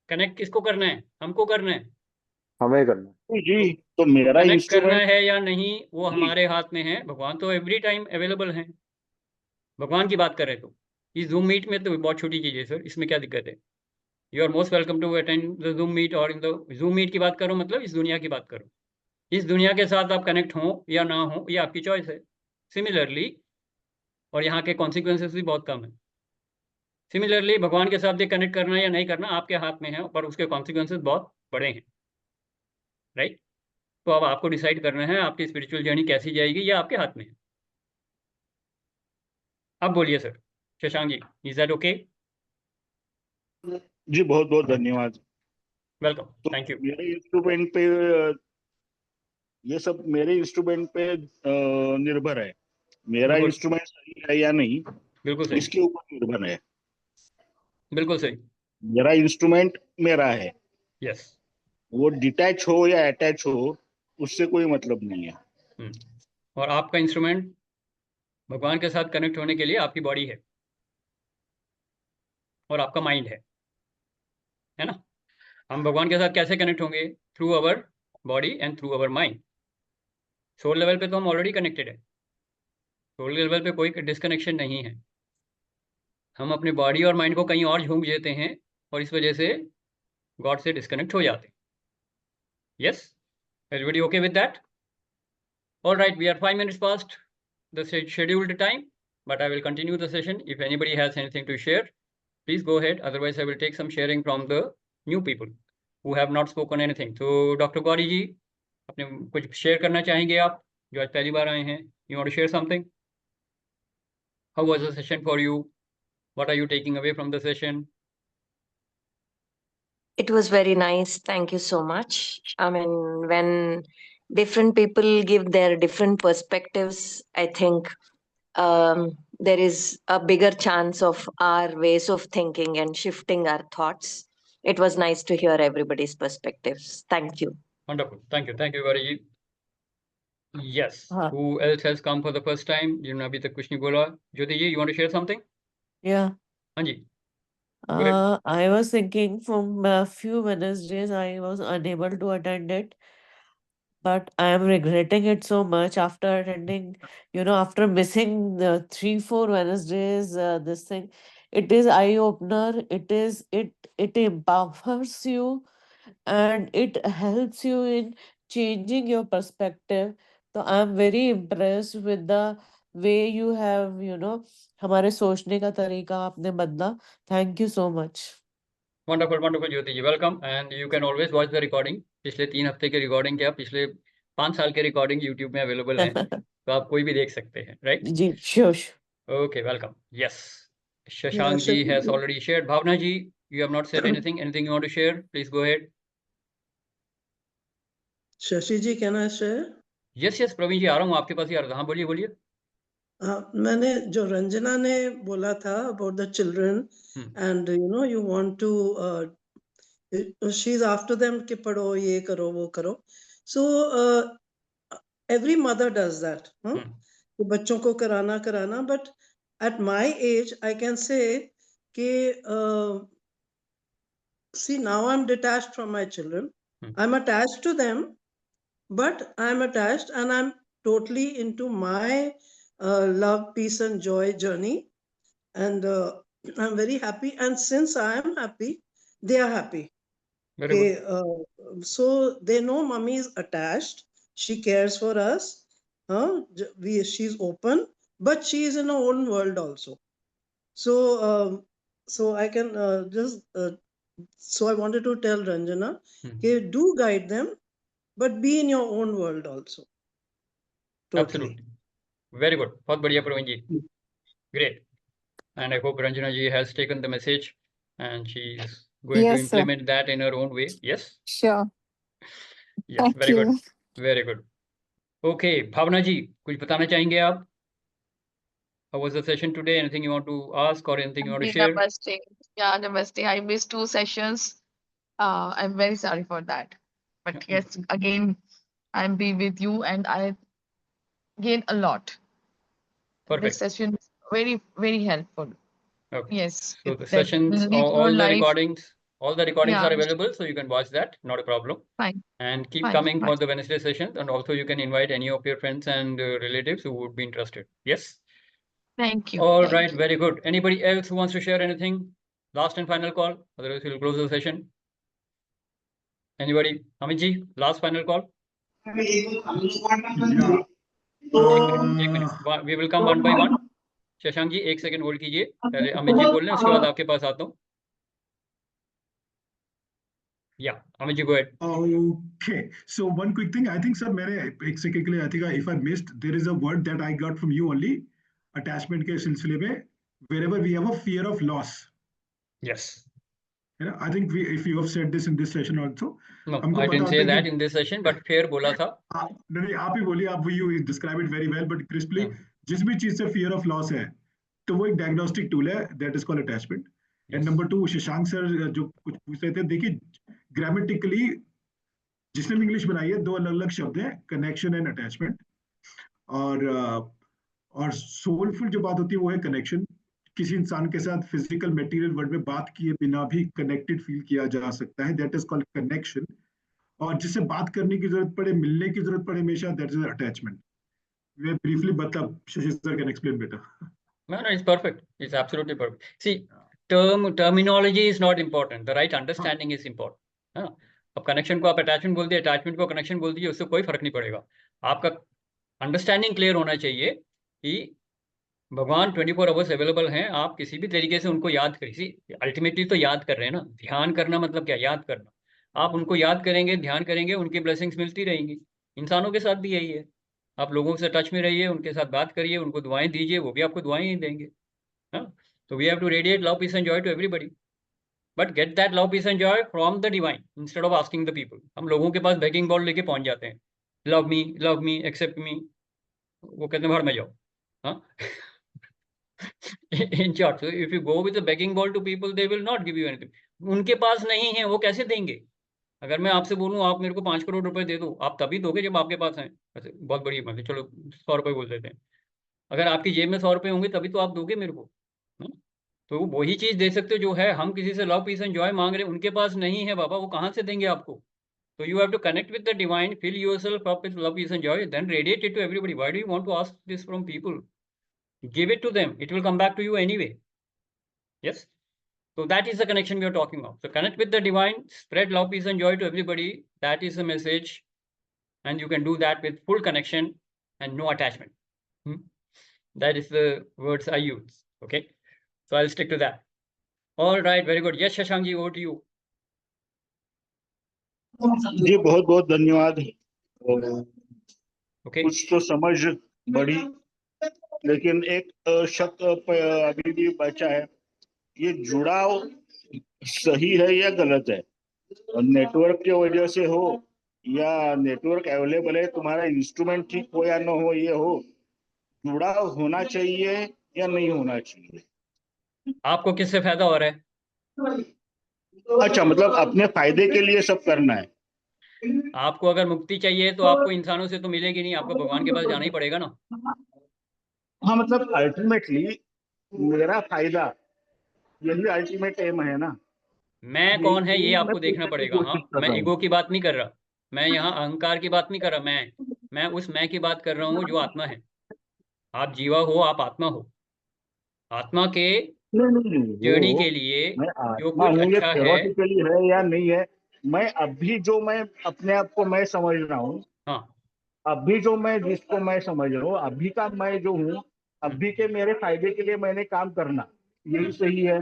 कनेक्ट किसको करना है, हमको करना है। हमें करना जी, तो मेरा कनेक्ट करना इंस्ट्रूमेंट है या नहीं वो जी हमारे हाथ में है। भगवान तो एवरी टाइम अवेलेबल हैं। भगवान की बात करें तो इस जूम मीट में तो बहुत छोटी चीज़ है सर, इसमें क्या दिक्कत है। You are most welcome to attend the zoom meet. और इन द जूम मीट की बात करो मतलब इस दुनिया की बात करो। इस दुनिया के साथ आप कनेक्ट हो या ना हो, ये आपकी चॉइस है। सिमिलरली, और यहाँ के कॉन्सिक्वेंसेस भी बहुत कम है। सिमिलरली भगवान के साथ कनेक्ट करना या नहीं करना आपके हाथ में है, पर उसके कॉन्सिक्वेंसेस बहुत बड़े हैं, राइट। तो अब आपको डिसाइड करना है आपकी स्पिरिचुअल जर्नी कैसी जाएगी, ये आपके हाथ में है। अब बोलिए sir, Shashank ji, is that okay. जी, बहुत बहुत धन्यवाद। वेलकम, तो थैंक यू। मेरे इंस्ट्रूमेंट पे ये सब मेरे इंस्ट्रूमेंट पे निर्भर है। मेरा बिल्कुल इंस्ट्रूमेंट सही है या नहीं, बिल्कुल सही, इसके ऊपर निर्भर है। बिल्कुल सही। मेरा इंस्ट्रूमेंट मेरा है, यस। वो डिटैच हो या अटैच हो, उससे कोई मतलब नहीं है। और आपका इंस्ट्रूमेंट भगवान के साथ कनेक्ट होने के लिए आपकी बॉडी है और आपका माइंड है ना। हम भगवान के साथ कैसे कनेक्ट होंगे, through our body and through our mind. Soul level पे तो हम ऑलरेडी कनेक्टेड है, सोल लेवल पे कोई डिस्कनेक्शन नहीं है। हम अपने बॉडी और माइंड को कहीं और झोंक देते हैं और इस वजह से गॉड से डिस्कनेक्ट हो जाते हैं। Yes, everybody okay with that. All right, we are 5 minutes past the scheduled time, but I will continue the session. If anybody has anything to share, please go ahead. Otherwise, I will take some sharing from the new people who have not spoken anything. So, Dr. Gauri ji, अपने कुछ share करना चाहेंगे आप, जो आज पहली बार आए हैं? You want to share something? How was the session for you? What are you taking away from the session? It was very nice. Thank you so much. I mean, when different people give their different perspectives, I think there is a bigger chance of our ways of thinking and shifting our thoughts. It was nice to hear everybody's perspectives. Thank you. Wonderful. Thank you. Thank you, Gauri ji. Yes. हाँ, Who else has come for the first time? जिन्होंने अभी तक कुछ नहीं बोला? ज्योति जी, you want to share something? yeah. हाँ जी, go ahead. I was thinking from a few Wednesdays I was unable to attend it, but I am regretting it so much after attending, after missing the 3-4 Wednesdays, this thing. It is eye opener. It empowers you and it helps you in changing your perspective. So I'm very impressed with the way you have, हमारे सोचने का तरीका आपने बदला. Thank you so much. Wonderful wonderful Jyoti ji, welcome. And you can always watch the recording. पिछले 3 हफ्ते के recording क्या, पिछले 5 साल के रिकॉर्डिंग यूट्यूब में अवेलेबल हैं, तो आप कोई भी देख सकते हैं, राइट। जी, sure. Okay, welcome. Yes, Yeah, Shashank ji Shashi has ji. Already shared. Bhavna ji, you have not said anything you want to share, please go ahead. Shashi ji, can I share? Yes yes Praveen ji, आ रहा हूँ आपके पास ही आ रहा था। हाँ, बोलिए बोलिए। मैंने जो रंजना ने बोला था about the children and you want to she's after them कि पढ़ो ये करो वो करो, so every mother does that, कि बच्चों को कराना, but at my age I can say कि see, now I'm detached from my children. I'm attached to them, but I'm attached and I'm totally into my love, peace and joy journey. And I'm very happy. And since I am happy, they are happy. Very Okay, so they know mommy is attached. She cares for us. She's open, but she is in her own world also. So I can so I wanted to tell Ranjana, okay, do guide them, but be in your own world also. Totally. Absolutely. Very good. बहुत बढ़िया प्रवीण जी. Great. And I hope Ranjana ji has taken the message and she is going to Yes, sir. implement that in her own way. Yes? Sure. Yes, Thank very you. good. Very good. Okay, Bhavna ji, कुछ बताना चाहेंगे आप? How was the session today? Anything you want to ask or anything you want to share? Namaste. Yeah, namaste. I missed 2 sessions. I'm very sorry for that. But yes, again, I'm be with you and I gain a lot. Perfect. This session is very, very helpful. Okay. Yes. So the that sessions, will lead all your the life. recordings Yeah. are available, so you can watch that. Not a problem. Fine. And keep Fine, coming for fine. the Wednesday session, and also you can invite any of your friends and relatives who would be interested. Yes. Thank you. All Thank right. you. Very good. Anybody else who wants to share anything? Last and final call. Otherwise, we'll close the session. Anybody? Amit ji, last final call. Yeah. एक minute. We will come one by one. Shashank ji 1 second hold कीजिए. पहले अमित जी बोल लें, उसके बाद आपके पास आता हूँ. Yeah, Amit ji, go ahead. Okay, so one quick thing. I think, sir, एक सेकंड के लिए I think if I missed, there is a word that I got from you only. Attachment के सिलसिले में, wherever we have a fear of loss. Yes. Yeah, I think if you have said this in this session also. No, I didn't say that in this session, but fear बोला था. नहीं, आप ही बोलिए. आप you describe it very well, but crisply. जिस भी चीज से fear of loss है, तो वो एक diagnostic tool है. That is called attachment. And number 2, Shashank sir जो कुछ पूछ रहे थे, देखिए ग्रामेटिकली जिसने भी इंग्लिश बनाई है 2 अलग-अलग शब्द हैं, कनेक्शन एंड अटैचमेंट. और सोलफुल जो बात होती है वो है कनेक्शन. किसी इंसान के साथ फिजिकल मटेरियल वर्ल्ड में बात किए बिना भी कनेक्टेड फील किया जा सकता है. That is called connection. और जिससे बात करने की जरूरत पड़े, मिलने की जरूरत पड़े हमेशा, दैट इज अटैचमेंट. वे ब्रीफली बता, Shashi sir can explain better. No, it's perfect. It's absolutely perfect. See, terminology is not important. The right understanding is important. हाँ. अब कनेक्शन को आप अटैचमेंट बोल दिए, अटैचमेंट को कनेक्शन बोल दीजिए, उससे कोई फर्क नहीं पड़ेगा. आपका अंडरस्टैंडिंग क्लियर होना चाहिए कि भगवान 24 आवर्स अवेलेबल हैं. आप किसी भी तरीके से उनको याद करिए. अल्टीमेटली तो याद कर रहे हैं ना. ध्यान करना मतलब क्या? याद करना. आप उनको याद करेंगे, ध्यान करेंगे, उनकी ब्लेसिंग्स मिलती रहेंगी. इंसानों के साथ भी यही है. आप लोगों से टच में रहिए, उनके साथ बात करिए, उनको दुआएं दीजिए, वो भी आपको दुआएं ही देंगे. हाँ. तो we have to radiate love, peace and joy to everybody. But get that love, peace and joy from the divine instead of asking the people. हम लोगों के पास बेगिंग बॉल लेके पहुंच जाते हैं. लव मी, एक्सेप्ट मी. वो कहते हैं बाहर में जाओ. हाँ. In short, so if you go with a begging ball to people, they will not give you anything. उनके पास नहीं है, वो कैसे देंगे? अगर मैं आपसे बोलूं आप मेरे को 5 करोड़ रुपए दे दो, आप तभी दोगे जब आपके पास हैं. ऐसे बहुत बड़ी बात है. चलो 100 रुपए बोल देते हैं. अगर आपकी जेब में 100 रुपए होंगे तभी तो आप दोगे मेरे को. तो वही चीज दे सकते हो जो है. हम किसी से लव, पीस एंड जॉय मांग रहे हैं, उनके पास नहीं है बाबा, वो कहाँ से देंगे आपको? So you have to connect with the divine, fill yourself up with love, peace and joy, then radiate it to everybody. Why do you want to ask this from people? Give it to them. It will come back to you anyway. Yes. So that is the connection we are talking about. So connect with the divine, spread love, peace and joy to everybody. That is the message. And you can do that with full connection and no attachment. That is the words I use. Okay. So I'll stick to that. All right. Very good. Yes, Shashank ji, over to you. जी बहुत बहुत धन्यवाद. Okay. कुछ तो समझ बढ़ी, लेकिन एक शक अभी भी बचा है. ये जुड़ाव सही है या गलत है? नेटवर्क की वजह से हो या नेटवर्क अवेलेबल है, तुम्हारा इंस्ट्रूमेंट ठीक हो या न हो, ये हो, जुड़ाव होना चाहिए या नहीं होना चाहिए? आपको किससे फायदा हो रहा है? अच्छा, मतलब अपने फायदे के लिए सब करना है. आपको अगर मुक्ति चाहिए तो आपको इंसानों से तो मिलेगी नहीं, आपको भगवान के पास जाना ही पड़ेगा ना. हाँ मतलब अल्टीमेटली मेरा फायदा, यही अल्टीमेट एम है ना। मैं कौन है ये मैं आपको देखना पूछने की पड़ेगा। हाँ, कोशिश कर मैं रहा हूँ। ईगो की बात नहीं कर रहा, मैं यहाँ अहंकार की बात नहीं कर रहा, मैं उस मैं की बात कर रहा हूँ जो आत्मा है। आप जीवा हो, आप आत्मा हो। आत्मा के नहीं जर्नी वो के लिए मैं जो आत्मा कुछ हूँ, ये अच्छा है। थ्योरेटिकली है या नहीं है, मैं अभी जो मैं अपने आप को मैं समझ रहा हूँ, हाँ, अभी जो मैं जिसको मैं समझ रहा हूँ, अभी का मैं जो हूँ, अभी के मेरे फायदे के लिए मैंने काम करना, यही सही है।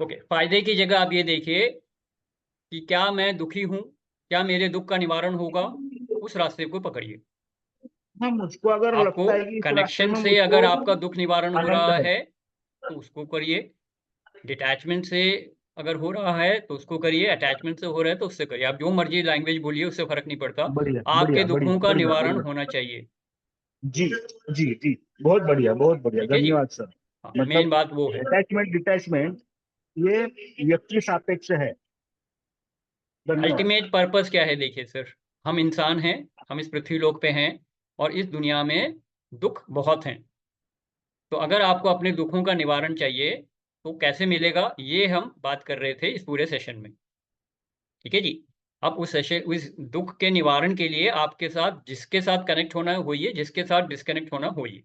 ओके, फायदे की जगह आप ये देखिए कि क्या मैं दुखी हूँ, क्या मेरे दुख का निवारण होगा, उस रास्ते को पकड़िए। हाँ, मुझको अगर आपको लगता है कि इस रास्ते कनेक्शन में से मुझको अगर आपका दुख निवारण हो आनंद रहा है, है तो उसको करिए। डिटैचमेंट से अगर हो रहा है तो उसको करिए, अटैचमेंट से हो रहा है तो उससे करिए। आप जो मर्जी लैंग्वेज बोलिए, उससे फर्क नहीं पड़ता। बढ़िया आपके बढ़िया दुखों बढ़िया का बढ़िया निवारण बढ़िया। होना चाहिए। जी जी जी, बहुत बढ़िया बहुत बढ़िया, ठीक है जी। धन्यवाद सर। हाँ, मेन मतलब बात वो है। अटैचमेंट डिटैचमेंट ये व्यक्ति सापेक्ष है। धन्यवाद। अल्टीमेट पर्पस क्या है? देखिए सर, हम इंसान हैं, हम इस पृथ्वी लोक पे हैं और इस दुनिया में दुख बहुत हैं। तो अगर आपको अपने दुखों का निवारण चाहिए तो कैसे मिलेगा, ये हम बात कर रहे थे इस पूरे सेशन में। ठीक है जी। अब उस सेशन, उस दुख के निवारण के लिए आपके साथ जिसके साथ कनेक्ट होना है होइए, जिसके साथ डिस्कनेक्ट होना होइए।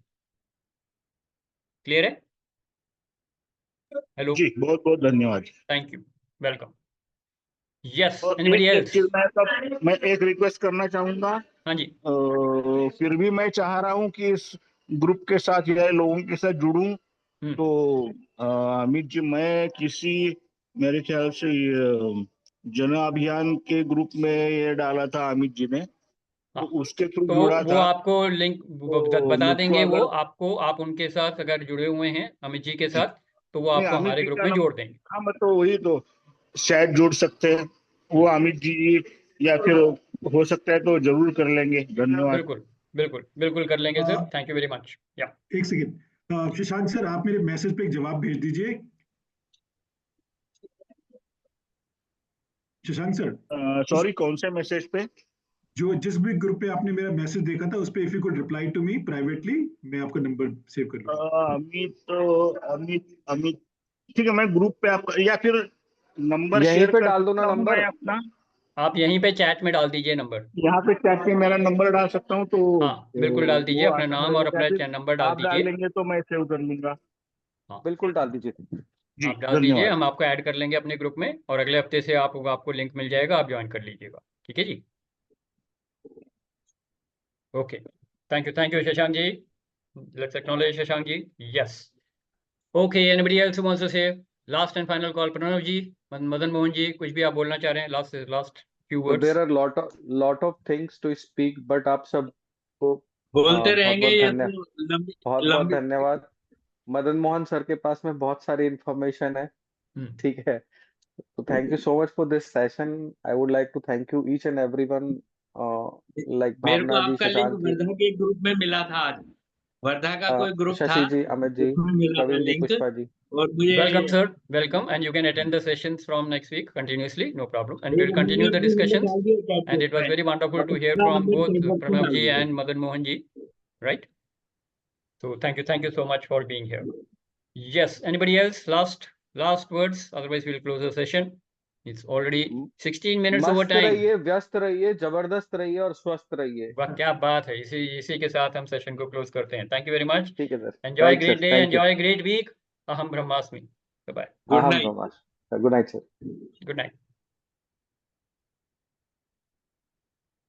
क्लियर है? हेलो, जी बहुत बहुत धन्यवाद। Thank you, welcome. यस, और एनीबडी एक एल्स? चीज मैं एक रिक्वेस्ट करना चाहूंगा। हाँ जी। फिर भी मैं चाह रहा हूँ कि इस ग्रुप के साथ या लोगों के साथ जुड़ूं, तो अमित जी, मैं किसी, मेरे ख्याल से जन अभियान के ग्रुप में ये डाला था अमित जी ने, तो उसके थ्रू तो जुड़ा वो था। आपको लिंक तो बता मुझको देंगे। वो अगर आपको, आप उनके साथ अगर जुड़े हुए हैं अमित जी के जी साथ, तो वो नहीं, आपको अमित हमारे जी ग्रुप का में नंबर, जोड़ देंगे। हाँ मैं तो वही तो शायद जुड़ सकते हैं वो अमित जी, या फिर हो सकता है तो जरूर कर लेंगे। धन्यवाद। बिल्कुल बिल्कुल बिल्कुल कर लेंगे sir, thank you very much. या एक सेकेंड, शशांक सर, आप मेरे मैसेज पे एक जवाब भेज दीजिए। शशांक सर, सॉरी, कौन से मैसेज पे? जो जिस भी ग्रुप पे आपने मेरा मैसेज देखा था उस पे if you could reply to me privately, मैं आपका नंबर सेव कर लूंगा। अमित अमित ठीक है, मैं ग्रुप पे आपका, या फिर नंबर यहीं शेयर पे कर डाल दो ना सकता हूँ नंबर। मैं अपना। आप यहीं पे चैट में डाल दीजिए नंबर। यहाँ पे चैट में मेरा नंबर डाल सकता हूँ, तो हाँ बिल्कुल डाल दीजिए, वो अपना आसान नाम और रहेगा, या अपना फिर नंबर डाल आप डाल दीजिए। लेंगे तो मैं सेव कर लूंगा। हाँ, बिल्कुल डाल दीजिए। जी आप डाल दीजिए, धन्यवाद। हम आपको ऐड कर लेंगे अपने ग्रुप में और अगले हफ्ते से आपको लिंक मिल जाएगा, आप ज्वाइन कर लीजिएगा। ठीक है जी। Okay, thank you Shashank ji. Let's acknowledge Shashank ji. Yes, okay, anybody else who wants to say last and final call? Pranav ji, Madan Mohan ji, कुछ भी आप बोलना चाह रहे हैं? लास्ट फ्यू तो words. There are lot of things to speak, but आप सबको बोलते बहुत रहेंगे, बहुत ये धन्यवाद, तो लंबी बहुत बहुत लंबी। धन्यवाद। मदन मोहन सर के पास में बहुत सारी इंफॉर्मेशन है, ठीक है। तो thank you so much for this session. I would like to thank you each and everyone, like मेरे को भावना जी, आपका लिंक शशांक जी, वर्धा के ग्रुप में मिला था आज। वर्धा का कोई ग्रुप था, शशि जी, अमित जी, उसमें मिला था प्रवीण जी, लिंक। पुष्पा जी। और मुझे Welcome, sir. Welcome, and you can attend the sessions from next week continuously, no problem. And we'll continue the अपना नंबर discussions. डाल दिया चैट And it was में, very wonderful to hear अपना from number both chat box में Pranav डाल ji दिया। and Madan Mohan ji, right? So thank you so much for being here. Yes, anybody else? Last words. Otherwise, we'll close the session. It's already 16 minutes over मस्त time. रहिए, व्यस्त रहिए, जबरदस्त रहिए और स्वस्थ रहिए। वाह, क्या बात है! इसी के साथ हम सेशन को क्लोज करते हैं। Thank you very much. ठीक है sir, enjoy right great sir, day, thank you. Enjoy great week. अहम ब्रह्मास्मि। बाय। गुड अहम नाइट। ब्रह्मास्मि। Good night sir. Good night.